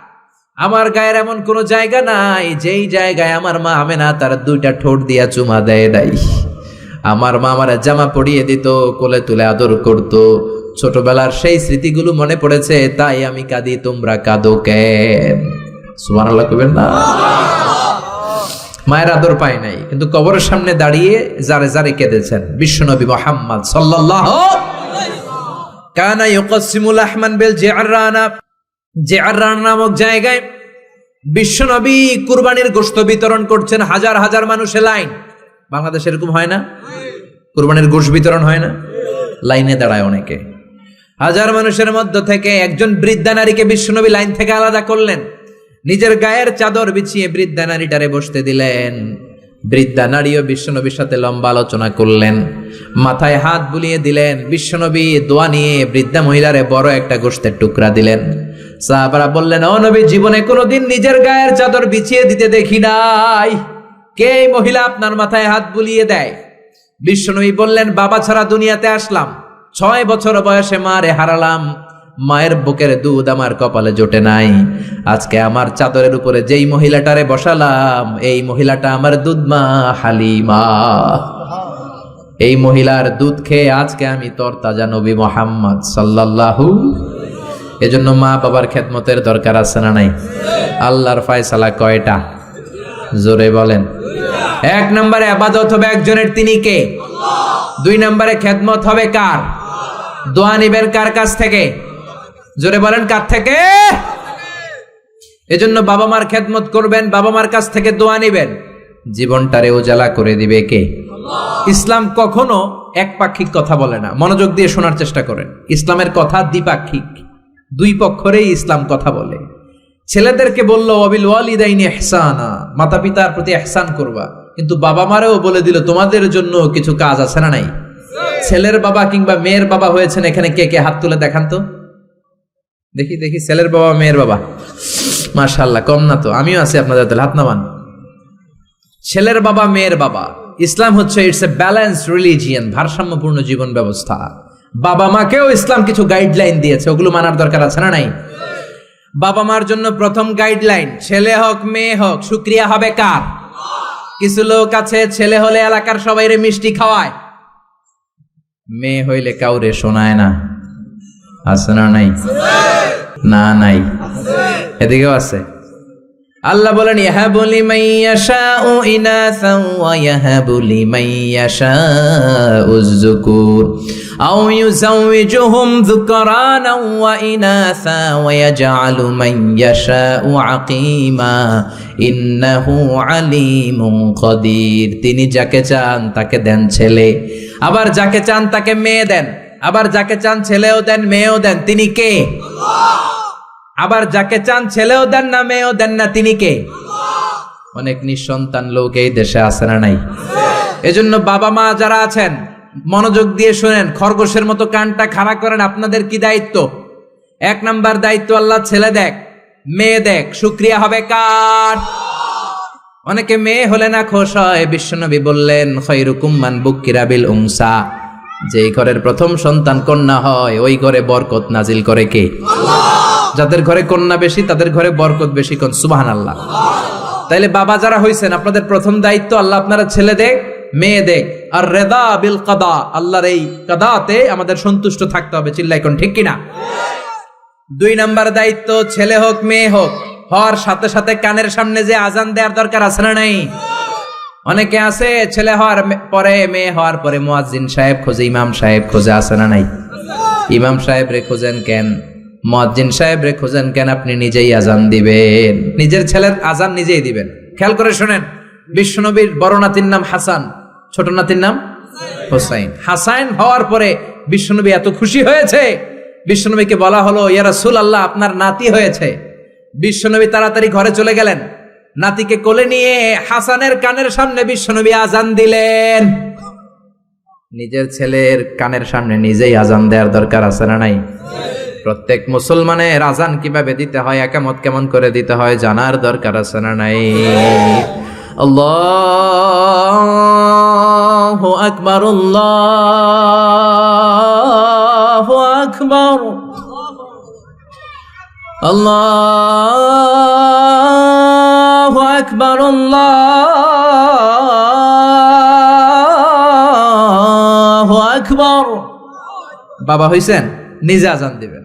আমার গায়ের এমন কোন জায়গা নাই যেই জায়গায় আমার মা আমেনা তার 2টা ঠোঁট দিয়া চুমা দেয় নাই। আমার মা আমারে জামা পরিয়ে দিত, কোলে তুলে আদর করত। ছোটবেলার সেই স্মৃতিগুলো মনে পড়েছে, তাই আমি কাঁদি। তোমরা কাঁদো কেন? সুবহানাল্লাহ কইবেন না? মায়ের আদর পায় নাই, কিন্তু কবরের সামনে দাঁড়িয়ে জারে জারে কেঁদেছেন বিশ্বনবী মুহাম্মদ সাল্লাল্লাহু কানা ইউকাসিমুল আহমান বিল জিআরানা। জিআরানা নামক জায়গায় বিশ্বনবী কুরবানির গোশত বিতরণ করছেন। হাজার হাজার মানুষের লাইন। বাংলাদেশে এরকম হয় না? কুরবানির গোশত বিতরণ হয় না? লাইনে দাঁড়ায় অনেকে। হাজার মানুষের মধ্য থেকে একজন বৃদ্ধা নারীকে বিশ্বনবী লাইন থেকে আলাদা করলেন, নিজের গায়ের চাদর বিছিয়ে বৃদ্ধা নারীটারে বসতে দিলেন। বৃদ্ধা নারীও বিশ্বনবীর সাথে লম্বা আলোচনা করলেন, মাথায় হাত বুলিয়ে দিলেন। বিশ্বনবী দোয়া নিয়ে বৃদ্ধা মহিলারে বড় একটা গোশতের টুকরা দিলেন। সাহাবারা বললেন, ও নবী, জীবনে কোনোদিন নিজের গায়ের চাদর বিছিয়ে দিতে দেখি নাই, কে এই মহিলা আপনার মাথায় হাত বুলিয়ে দেয়? বিশ্বনবী বললেন, বাবা ছাড়া দুনিয়াতে আসলাম, 6 বছর বয়সে মারে হারালাম, মায়ের বুকের দুধ আমার কপালে জোটে নাই। আজকে আমার চাদরের উপরে যেই মহিলাটারে বসালাম, এই মহিলাটা আমার দুধ মা হালিমা। এই মহিলার দুধ খেয়ে আজকে আমি তরতাজা নবী মুহাম্মদ সাল্লাল্লাহু। এজন্য মা বাবার খেদমতের দরকার আছে না নাই? আল্লাহর ফয়সালা কয়টা? জোরে বলেন। 1 নম্বরে ইবাদত হবে একজনের, তিনি কে? 2 নম্বরে খেদমত হবে কার? দোয়া নিবেন কার কাছ থেকে? জোরে বলেন, কার থেকে? এজন্য বাবা মার খেদমত করবেন, বাবা মার কাছ থেকে দোয়া নিবেন। জীবনটারে উজালা করে দিবে কে? ইসলাম কখনো একপাক্ষিক কথা বলে না, মনোযোগ দিয়ে শোনার চেষ্টা করেন। ইসলামের কথা দ্বিপাক্ষিক, দুই পক্ষরেই ইসলাম কথা বলে। ছেলেদেরকে বললো ওয়াবিল ওয়ালিদাইনি ইহসানা, মাতা পিতার প্রতি ইহসান করবা, কিন্তু বাবা মারেও বলে দিল তোমাদের জন্য কিছু কাজ আছে না নাই? ছেলের বাবা কিংবা মেয়ের বাবা হয়েছেন এখানে কে কে? হাত তুলে দেখান তো দেখি দেখি। ছেলের বাবা মেয়ের বাবা, মাশাআল্লাহ, কম না তো? আমিও আছি আপনাদের, হাত নামান। ছেলের বাবা মেয়ের বাবা। ইসলাম হচ্ছে ইটস এ ব্যালেন্সড রিলিজিয়ন, ভারসাম্যপূর্ণ জীবন ব্যবস্থা। বাবা মাকেও ইসলাম কিছু গাইডলাইন দিয়েছে, ওগুলো মানার দরকার আছে না নাই? বাবা মার জন্য প্রথম গাইডলাইন, ছেলে হোক মেয়ে হোক, শুকরিয়া হবে কার? কিছু লোক আছে ছেলে হলে এলাকার সবাইরে মিষ্টি খাওয়ায়, মেয়ে হইলে কাউরে শোনায় না। আছে না নাই? না নাই, এদিকেও আছে। আল্লাহ বলেন, ইয়াহাবু লিমান ইয়াশাউ ইনাসান ওয়া ইয়াহাবু লিমান ইয়াশাউ যুকুর আও ইউযাওয়িজুহুম যুকরানান ওয়া ইনাসা ওয়া ইয়াজআলু মান ইয়াশাউ আকীমা ইন্নাহু আলীমুন কাদির। তিনি যাকে চান তাকে দেন ছেলে, আবার যাকে চান তাকে মেয়ে দেন, আবার যাকে চান ছেলেও দেন মেয়েও দেন। তিনি কে? আল্লাহ। আবার যাকে চান ছেলেও দেন না মেয়েও দেন না, তিনি কে? অনেক নিঃসন্তান লোক এই দেশে আছে না নাই? এজন্য বাবা মা যারা আছেন মনোযোগ দিয়ে শুনেন, খরগোশের মতো কানটা খাড়া করেন। আপনাদের কি দায়িত্ব? 1 নাম্বার দায়িত্ব, আল্লাহ ছেলে দেখ মেয়ে দেখ, শুকরিয়া হবে কার? অনেকে মেয়ে হলে না খুশ হয়। বিশ্বনবী বললেন, খায়রুকুম মান বুক্কিরা বিল উনসা, যেই ঘরের প্রথম সন্তান কন্যা হয় ওই ঘরে বরকত নাজিল করে কে? আল্লাহ। যাদের ঘরে কন্যা বেশি তাদের ঘরে বরকত বেশি। কোন সুবহানাল্লাহ। তাইলে বাবা যারা হইছেন, আপনাদের প্রথম দায়িত্ব আল্লাহ আপনারা ছেলে দেখ মেয়ে দেখ, আর রেদা বিল কাদা, আল্লাহর এই কাদাতে আমাদের সন্তুষ্ট থাকতে হবে। চিল্লাই কোন ঠিক কিনা? 2 নাম্বার দায়িত্ব, ছেলে হোক মেয়ে হোক, হওয়ার সাথে সাথে কানের সামনে যে আজান দেওয়ার দরকার আছে না নাই? অনেকে আছে ছেলে হওয়ার পরে মেয়ে হওয়ার পরে মুয়াজ্জিন সাহেব খোঁজে, ইমাম সাহেব খোঁজে, আছে না নাই? ইমাম সাহেব রে খোঁজেন কেন? মুয়াজ্জিন সাহেব রে খোঁজেন কেন? আপনি নিজেই আজান দিবেন, নিজের ছেলের আজান নিজেই দিবেন। খেয়াল করে শোনেন, বিশ্বনবীর বড় নাতির নাম হাসান, ছোট নাতির নাম হোসাইন। হাসান হওয়ার পরে বিশ্বনবী এত খুশি হয়েছে, বিশ্বনবীকে বলা হলো, ইয়া রাসূলুল্লাহ আপনার নাতি হয়েছে। বিশ্বনবী তাড়াতাড়ি ঘরে চলে গেলেন, নাতিকে কোলে নিয়ে হাসানের কানের সামনে বিশ্বনবী আজান দিলেন। নিজের ছেলের কানের সামনে নিজেই আজান দেওয়ার দরকার আছে না নাই? প্রত্যেক মুসলমানের আজান কিভাবে দিতে হয়, একামত কেমন করে দিতে হয় জানার দরকার আছে না নাই? আল্লাহু আকবার, আল্লাহু আকবার, আল্লাহু আকবার, আল্লাহু আকবার। বাবা হইছেন নিজে আজান দিবেন,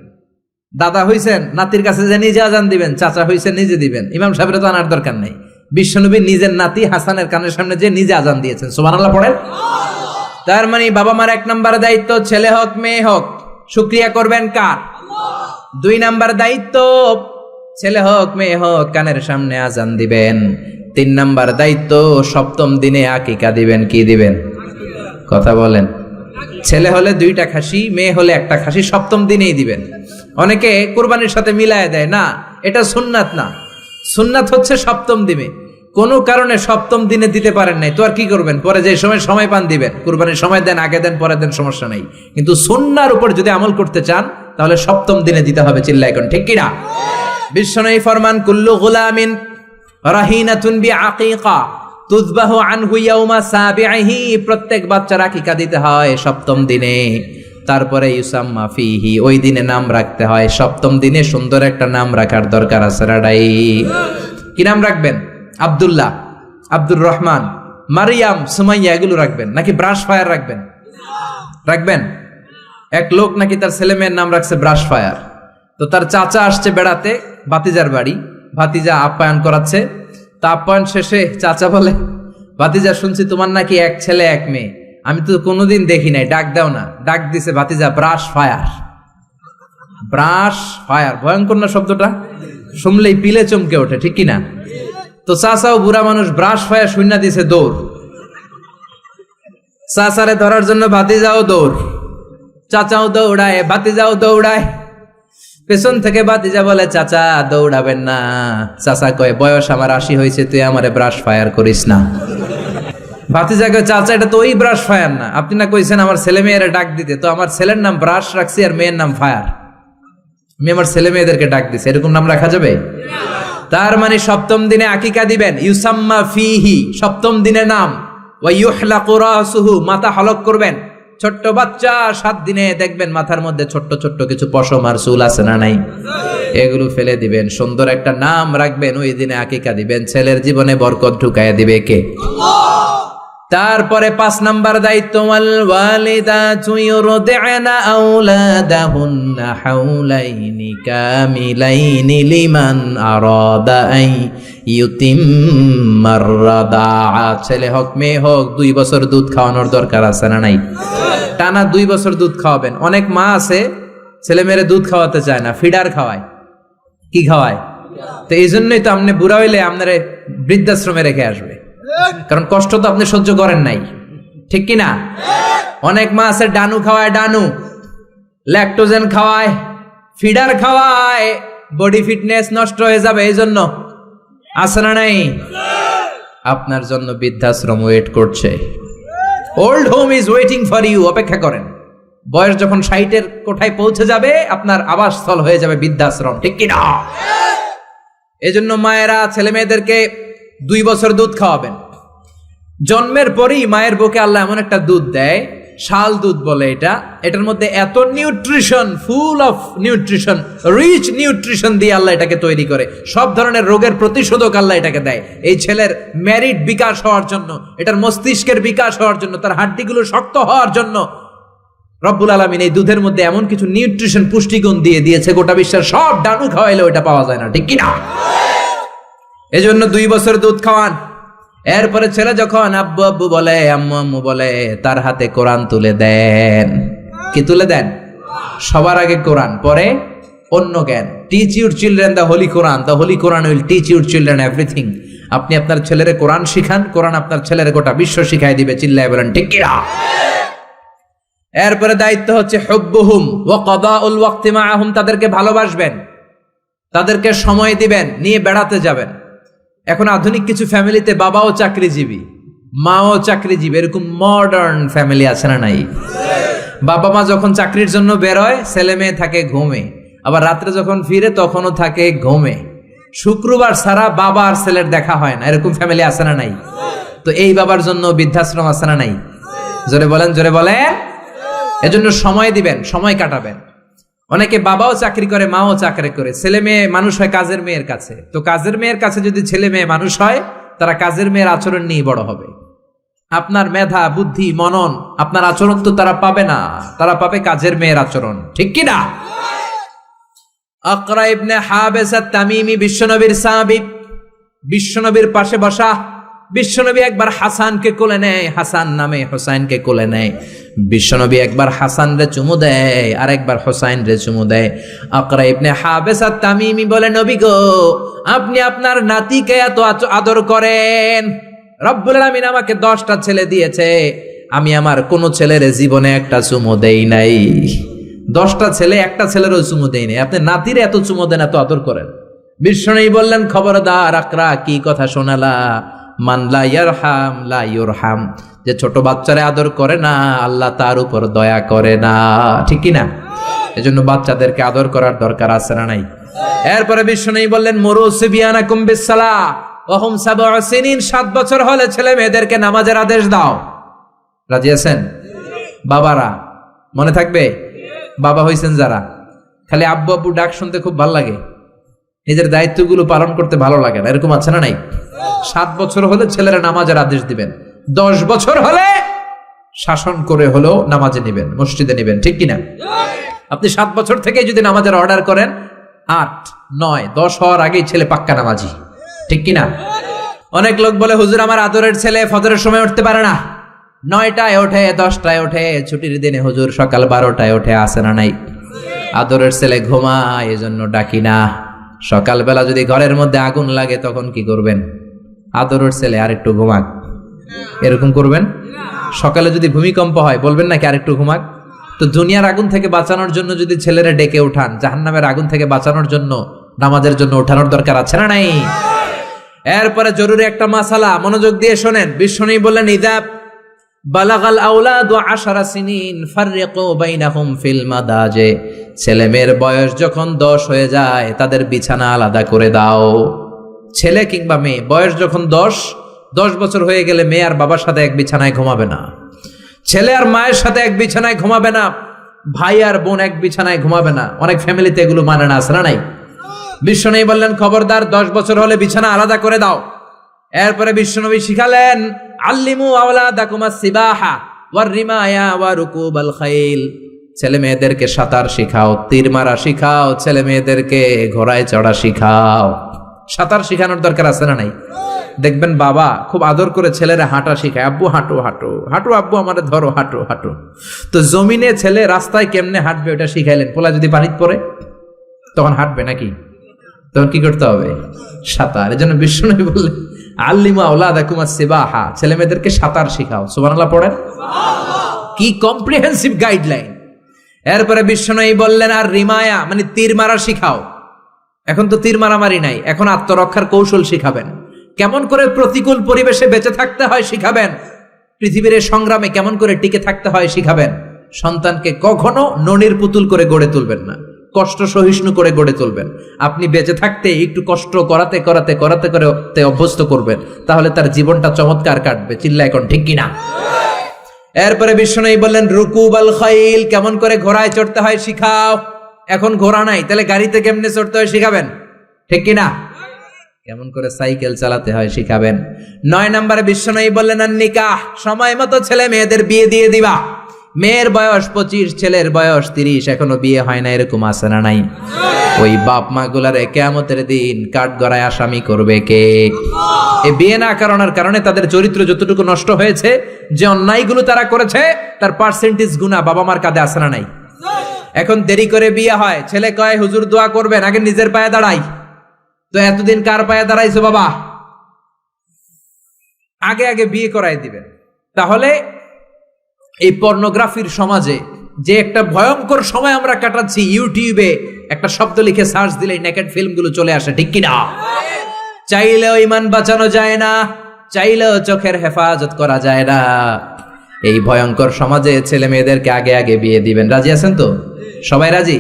দাদা হইছেন নাতির কাছে যে নিজে আজান দিবেন, চাচা হইছেন নিজে দিবেন। ইমাম সাহেবের তো আনার দরকার নাই। বিশ্বনবী নিজের নাতি হাসানের কানের সামনে যে নিজে আজান দিয়েছেন। সুবহানাল্লাহ পড়েন। তার মানে বাবা মার 1 নাম্বার দায়িত্ব, ছেলে হোক মেয়ে হোক, শুকরিয়া করবেন কার? আল্লাহ। 2 নাম্বার দায়িত্ব, ছেলে হোক মেয়ে হোক কানের সামনে আজান দিবেন। 3 নাম্বার দায়িত্ব, সপ্তম দিনে আকিকা দিবেন। কি দিবেন? কথা বলেন। ছেলে হলে 2টা খাসি, মেয়ে হলে 1টা খাসি, সপ্তম দিনেই দিবেন। অনেকে কুরবানির সাথে মিলায় দেয়, না এটা সুন্নাত না। সুন্নাত হচ্ছে সপ্তম দিনে। কোনো কারণে সপ্তম দিনে দিতে পারেন নাই তো আর কি করবেন? পরে যে সময় পান দিবেন। কুরবানির সময় দেন, আগে দেন, পরে দেন, সমস্যা নাই। কিন্তু সুন্নাহর উপর যদি আমল করতে চান তাহলে সপ্তম দিনে দিতে হবে। চিল্লায় কোন ঠিক কিনা? বিশ্বনবী ফরমান, কুল্লু গুলামিন রাহিনাতুন বিআকিকা, তুযবাহু আনহু ইয়াউমা সাবিহি, প্রত্যেক বাচ্চার আকিকা দিতে হয় সপ্তম দিনে। তারপরে ইউসাম্মা ফিহি, ওই দিনে নাম রাখতে হয়। সপ্তম দিনে সুন্দর একটা নাম রাখার দরকার আছে রাডাই। কি নাম রাখবেন? আব্দুল্লাহ, আব্দুর রহমান, মারিয়াম, সুমাইয়া এগুলো রাখবেন নাকি ব্রাশ ফায়ার রাখবেন? রাখবেন। এক লোক নাকি তার ছেলে মেয়ের নাম রাখছে ব্রাশ ফায়ার। তো তার চাচা আসছে বেড়াতে ভাতিজার বাড়ি, ভাতিজা আপ্যায়ন করাচ্ছে। তা আপ্যায়ন শেষে চাচা বলে, ভাতিজা শুনছি তোমার নাকি এক ছেলে এক মেয়ে, আমি তো কোনোদিন দেখি নাই, ডাক দাও না। ডাক দিছে ভাতিজা ব্রাশ ফায়ার। ব্রাশ ফায়ার, ভয়ঙ্কর না শব্দটা? শুনলেই পিলে চমকে ওঠে, ঠিক কিনা? তো চাচাও বুড়া মানুষ, ব্রাশ ফায়ার শুননা দিছে দৌড়। চাচারে ধরার জন্য ভাতিজাও দৌড়, চাচাও দৌড়ায়, ভাতিজাও দৌড়ায়। পেছন থেকে ভাতিজা বলে, চাচা দৌড়াবেন না। চাচা কয়, বয়স আমার 80 হয়েছে, তুই আমারে ব্রাশ ফায়ার করিস না। ভাতিজা কয়, চাচা এটা তো ওই ব্রাশ ফায়ার না, আপনি না কইছেন আমার ছেলে মেয়েরা ডাক দিতে, তো আমার ছেলের নাম ব্রাশ রাখছি আর মেয়ের নাম ফায়ার, আমি আমার ছেলে মেয়েদেরকে ডাক দিছি, এরকম নাম রাখা যাবে? তার মানে সপ্তম দিনে আকিকা দিবেন, ইউসাম্মা ফিহি, সপ্তম দিনে নাম। ওয়া ইউহলাকু রাসুহু, মাথা হলক করবেন। ছোট্ট বাচ্চা 7 দিনে দেখবেন মাথার মধ্যে ছোট্ট ছোট্ট কিছু পশম আর চুল আছে না নাই, এগুলো ফেলে দিবেন, সুন্দর একটা নাম রাখবেন, ওই দিনে আকিকা দিবেন। ছেলের জীবনে বরকত ঢুকাইয়া দিবে কে? তারপরে 5 নাম্বার দায়িত্ব, ওয়াল ওয়ালিদাতু ইউরদি'না আওলাদাহুন্না হাওলাইনি কামিলাইনি লিমান আরাদা আই ইউতিম্মার রাদাআ। ছেলে হোক মেয়ে হোক 2 বছর দুধ খাওয়ানোর দরকার আছে না নাই? টানা 2 বছর দুধ খাওয়াবেন। অনেক মা আছে ছেলে মেয়েরে দুধ খাওয়াতে চায় না, ফিডার খাওয়ায়। কি খাওয়ায়? তো এই জন্যই তো আপনি বুড়া হইলে আপনারে বৃদ্ধাশ্রমে রেখে আসবে, কারণ কষ্ট তো আপনি সহ্য করেন নাই, ঠিক কিনা? অনেক মা আছে ডানু খাওয়ায়, ডানু ল্যাকটোজেন খাওয়ায়, ফিডার খাওয়ায়, বডি ফিটনেস নষ্ট হয়ে যাবে, এই জন্য আছে না নাই? আপনার জন্য বৃদ্ধাশ্রম ওয়েট করছে, old home is waiting for you. অপেক্ষা করেন, বয়স যখন 60-এর কোঠায় পৌঁছে যাবে আপনার আবাসস্থল হয়ে যাবে বৃদ্ধাশ্রম, ঠিক কিনা? এজন্য মায়েরা ছেলে মেয়েদেরকে 2 বছর দুধ খাওয়াবেন। জন্মের পরেই মায়ের বুকে আল্লাহ এমন একটা দুধ দেয়, শাল দুধ বলে এটা, এটার মধ্যে এত nutrition, full of nutrition, rich nutrition দিয়ে আল্লাহ এটাকে তৈরি করে। সব ধরনের রোগের প্রতিষেধক আল্লাহ এটাকে দেয় এই ছেলের মেরিট বিকাশ হওয়ার জন্য, এটার মস্তিষ্কের বিকাশ হওয়ার জন্য, তার হাড্ডিগুলো শক্ত হওয়ার জন্য। রব্বুল আলামিন এই দুধের মধ্যে এমন কিছু নিউট্রিশন, পুষ্টিগুণ দিয়ে দিয়েছে, গোটা বিশ্বের সব ডানু খাওয়াইলেও এটা পাওয়া যায় না, ঠিক কিনা? এজন্য 2 বছর দুধ খাওয়ান। এরপরে ছেলে যখন আব্বু আব্বু বলে, আম্মু আম্মু বলে, তার হাতে কোরআন তুলে দেন। কি তুলে দেন? সবার আগে কোরআন, পরে অন্য জ্ঞান। Teach your children the Holi Quran, the Holi Quran will teach your children everything. আপনি আপনার ছেলেরে কোরআন শিখান, কোরআন আপনার ছেলের গোটা বিশ্ব শিখাই দিবে, চিল্লায় বলেন ঠিক কিনা? এরপরে দায়িত্ব হচ্ছে হুব্বুহুম ওয়া কাদাউল ওয়াক্তি মাআহুম, তাদেরকে ভালোবাসবেন, তাদেরকে সময় দিবেন, নিয়ে বেড়াতে যাবেন। এখন আধুনিক কিছু ফ্যামিলিতে বাবাও চাকরিজীবী, মাও চাকরিজীবী, এরকম মডার্ন ফ্যামিলি আছে না নাই? বাবা মা যখন চাকরির জন্য বেরোয় ছেলে মেয়ে থাকে ঘুমে, আবার রাত্রে যখন ফিরে তখনও থাকে ঘুমে। শুক্রবার ছাড়া বাবা আর ছেলের দেখা হয় না, এরকম ফ্যামিলি আছে না নাই? তো এই বাবার জন্য বৃদ্ধাশ্রম আছে না নাই? জোরে বলেন, জোরে বলেন। এজন্য সময় দিবেন, সময় কাটাবেন। অনেকে বাবাও চাকরি করে, মাও চাকরি করে, ছেলে মেয়ে মানুষ হয় কাজের মেয়ের কাছে। তো কাজের মেয়ের কাছে যদি ছেলে মেয়ে মানুষ হয়, তারা কাজের মেয়ের আচরণ নিয়ে বড় হবে। আপনার মেধা, বুদ্ধি, মনন, আপনার আচরণ তো তারা পাবে না, তারা পাবে কাজের মেয়ের আচরণ, ঠিক কিনা? আকরা ইবনে হাবেস আত-তামিমি বিশ্বনবীর সাহাবী, বিশ্বনবীর পাশে বসা। বিশ্বনবী একবার হাসানকে কোলে নেয়, হাসান নামে হোসাইনকে কোলে নেয়। বিশ্বনবী একবার হাসান রে চুমু দেয়, আর একবার হোসাইন রে চুমু দেয়। আকরা ইবনে হাবেস আত-তামিমি বলে, নবী গো, আপনি আপনার নাতিকে এত আদর করেন, রব্বুল আলামিন আমাকে 10টা ছেলে দিয়েছে, আমি আমার কোন ছেলের জীবনে একটা চুমু দেই নাই। 10টা ছেলে, একটা ছেলেরও চুমু দেই নাই, আপনি নাতিরে এত চুমু দেন, এত আদর করেন। বিশ্বনবী বললেন, খবরদার আকরা, কি কথা শোনালা? মান লা ইয়ারহাম লা ইউরহাম, যে ছোট বাচ্চারে আদর করে না, আল্লাহ তার উপর দয়া করে না, ঠিক কি না? এজন্য বাচ্চাদেরকে আদর করার দরকার আছে না নাই? এরপরে বিশ্বনবী বললেন, মুরু সিবিয়ানাকুম বিসসালাহ, ওহুম সাবউ সিনিন, 7 বছর হলে ছেলে মেয়েদেরকে নামাজের আদেশ দাও। রাজি আছেন? বাবারা মনে থাকবে? বাবা হইছেন যারা, খালি আব্বু আব্বু ডাক শুনতে খুব ভালো লাগে, নিজের দায়িত্বগুলো পালন করতে ভালো লাগে না, এরকম আছে না নাই? 7 বছর হলে ছেলেরা নামাজের আদেশ দিবেন, 10 বছর হলে শাসন করে হলেও নামাজে নিবেন, মসজিদে নিবেন, ঠিক কিনা? আপনি 7 বছর থেকে যদি নামাজের অর্ডার করেন, 8, 9, 10 হওয়ার আগেই ছেলে পাক্কা নামাজি, ঠিক কিনা? অনেক লোক বলে হুজুর আমার আদরের ছেলে ফজরের সময় উঠতে পারে না, 9টায় ওঠে, 10টায় ওঠে, ছুটির দিনে হুজুর সকাল 12টায় ওঠে, আসে না নাই? আদরের ছেলে ঘুমায়, এজন্য ডাকি না। সকালবেলা যদি ঘরের মধ্যে আগুন লাগে তখন কি করবেন? আদরের ছেলে আরেকটু ঘুমাক, এরকম করবেন? সকালে যদি ভূমিকম্প হয় বলবেন নাকি আরেকটু ঘুমাক? তো দুনিয়ার আগুন থেকে বাঁচানোর জন্য যদি ছেলেরা ডেকে উঠান, জাহান্নামের আগুন থেকে বাঁচানোর জন্য নামাজের জন্য উঠানোর দরকার আছে না নাই? এরপরে জরুরি একটা মাসালা, মনোযোগ দিয়ে শোনেন। বিশ্বনবী বললেন ইযা বালাগাল আওলাদু 10 সিনিন ফাররিকু বাইনাহুম ফিল মাদাজি, ছেলে মেয়ের বয়স যখন 10 হয়ে যায় তাদের বিছানা আলাদা করে দাও। ছেলে কিংবা মেয়ে বয়স যখন 10 বছর হয়ে গেলে মেয়ে আর বাবার সাথে এক বিছানায় ঘুমাবে না, ছেলে আর মায়ের সাথে এক বিছানায় ঘুমাবে না, ভাই আর বোন এক বিছানায় ঘুমাবে না। অনেক ফ্যামিলিতে এগুলো মানে না, আসলে নাই? বিশ্বনবী বললেন খবরদার 10 বছর হলে বিছানা আলাদা করে দাও। এরপরে বিশ্বনবী শিখালেন আল্লিমু আওলাদাকুমাস সিবাহা ওয়ার রিমায়া ওয়া রুকুবাল খাইল, ছেলে মেয়েদেরকে সাঁতার শিখাও, তীর মারা শিখাও, ছেলে মেয়েদেরকে ঘোড়ায় চড়া শিখাও। সাঁতার শিখানোর দরকার আছে না নাই? দেখবেন বাবা খুব আদর করে ছেলেরা হাঁটা শিখায়, আব্বু হাঁটো হাঁটো হাঁটো, আব্বু আমারে ধরো হাঁটো হাঁটো। তো জমিনে ছেলে রাস্তায় কেমনে হাঁটবে ওটা শিখাইলেন, পোলা যদি পানিতে পড়ে তখন হাঁটবে নাকি? তখন কি করতে হবে? সাঁতার। এজন্য বিশ্বনবী বললেন আল্লিমু আওলাদাকুমাস সিবাহা, ছেলে মেয়েদেরকে সাঁতার শিখাও। সুবহানাল্লাহ পড়েন। কি কম্প্রিহেন্সিভ গাইডলাইন। এরপরে বিশ্বনবী বললেন আর রিমায়া মানে তীর মারা শিখাও। এখন তো তীর মারামারি নাই, এখন আত্মরক্ষার কৌশল শিখাবেন, কেমন করে প্রতিকূল পরিবেশে বেঁচে থাকতে হয় শিখাবেন, পৃথিবীর সংগ্রামে কেমন করে টিকে থাকতে হয় শিখাবেন। সন্তানকে কখনো ননির পুতুল করে গড়ে তুলবেন না, কষ্ট সহিষ্ণু করে গড়ে তুলবেন। আপনি বেঁচে থাকতে একটু কষ্ট করাতে করাতে করাতে করে অভ্যস্ত করবেন, তাহলে তার জীবনটা চমৎকার কাটবে। চিল্লা এখন ঠিক কিনা? এরপরে বিশ্বনবী বললেন রুকুবাল খাইল, কেমন করে ঘোড়ায় চড়তে হয় শিখাও। এখন ঘোড়া নাই, তাহলে গাড়িতে কেমনে চড়তে হয় শিখাবেন, ঠিক কিনা? কেমন করে সাইকেল চালাতে হয় শিখাবেন। 9 নম্বরে বিশ্বনবী বললেন আর নিকাহ, সময় মতো ছেলে মেয়েদের বিয়ে দিয়ে দিবা। মেয়ের বয়স 25, ছেলের বয়স 30, এখনো বিয়ে হয় না, এরকম আছে না নাই? ওই বাপ মা গুলারে কিয়ামতের দিন কাঠগড়ায় আসামি করবে কে? এই বিয়ে না করানোর কারণে তাদের চরিত্র যতটুকু নষ্ট হয়েছে, যে অন্যায়গুলো তারা করেছে তার পার্সেন্টেজ গুনাহ বাবা মার কাঁধে আছে না নাই? এখন দেরি করে বিয়ে হয়, ছেলে কয় হুজুর দোয়া করবেন, আগে নিজের পায়ে দাঁড়াই। তো এতদিন কার পায়ে দাঁড়াইছো বাবা? আগে আগে বিয়ে করাই দিবেন। তাহলে এই পর্নোগ্রাফির সমাজে যে একটা ভয়ঙ্কর সময় আমরা কাটাচ্ছি, ইউটিউবে একটা শব্দ লিখে সার্চ দিলেই নেকেড ফিল্মগুলো চলে আসে, ঠিক কিনা? চাইলেও ইমান বাঁচানো যায় না, চাইলেও চোখের হেফাজত করা যায় না। এই ভয়ঙ্কর সমাজে ছেলে মেয়েদেরকে আগে আগে বিয়ে দিবেন। রাজি আছেন তো? সবাই রাজি?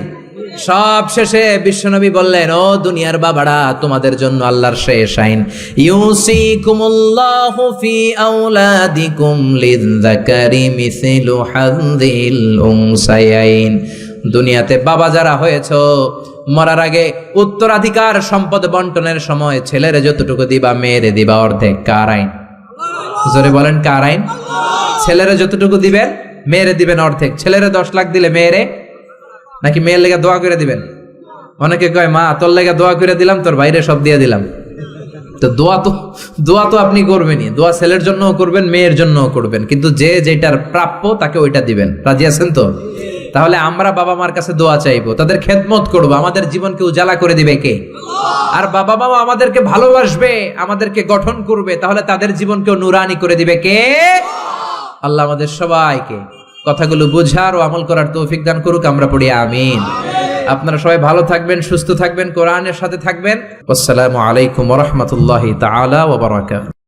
সব শেষে বিশ্বনবী বললেন ও দুনিয়ার বাবারা, তোমাদের জন্য আল্লাহর শেষ আইন, ইউসিকুমুল্লাহু ফি আওলাদিকুম লিযযাকারি মিসলু হাযযিল উনসায়াইন। দুনিয়াতে বাবা যারা হয়েছো, মরার আগে উত্তরাধিকার সম্পদ বন্টনের সময় ছেলেরে যতটুকু দিবা মেয়েরে দিবা অর্ধেক। কার আইন? জোরে বলেন কার আইন? ছেলেরে যতটুকু দিবেন মেয়েরে দিবেন অর্ধেক। ছেলেরে 10 লাখ দিলে মেয়েরে, নাকি মেয়ের লেগে দোয়া করে দিবেন? অনেকে কয় মা তোর লেগে দোয়া করে দিলাম, তোর বাইরে সব দিয়ে দিলাম। তো দোয়া তো আপনি করবেনই, দোয়া ছেলের জন্যও করবেন, মেয়ের জন্যও করবেন, কিন্তু যে যেটার প্রাপ্য তাকে ওইটা দিবেন। রাজি আছেন তো? তাহলে আমরা বাবা মার কাছে দোয়া চাইবো, তাদের খেদমত করবো, আমাদের জীবনকে উজালা করে দিবে কে? আর বাবা মা আমাদেরকে ভালোবাসবে, আমাদেরকে গঠন করবে, তাহলে তাদের জীবনকেও নুরানি করে দিবে কে? আল্লাহ আমাদের সবাইকে কথাগুলো বোঝার ও আমল করার তৌফিক দান করুক। আমরা পড়ি আমিন। আপনারা সবাই ভালো থাকবেন, সুস্থ থাকবেন, কোরআনের সাথে থাকবেন। আসসালামু আলাইকুম ওয়া রাহমাতুল্লাহি তাআলা ওয়া বারাকাতুহু।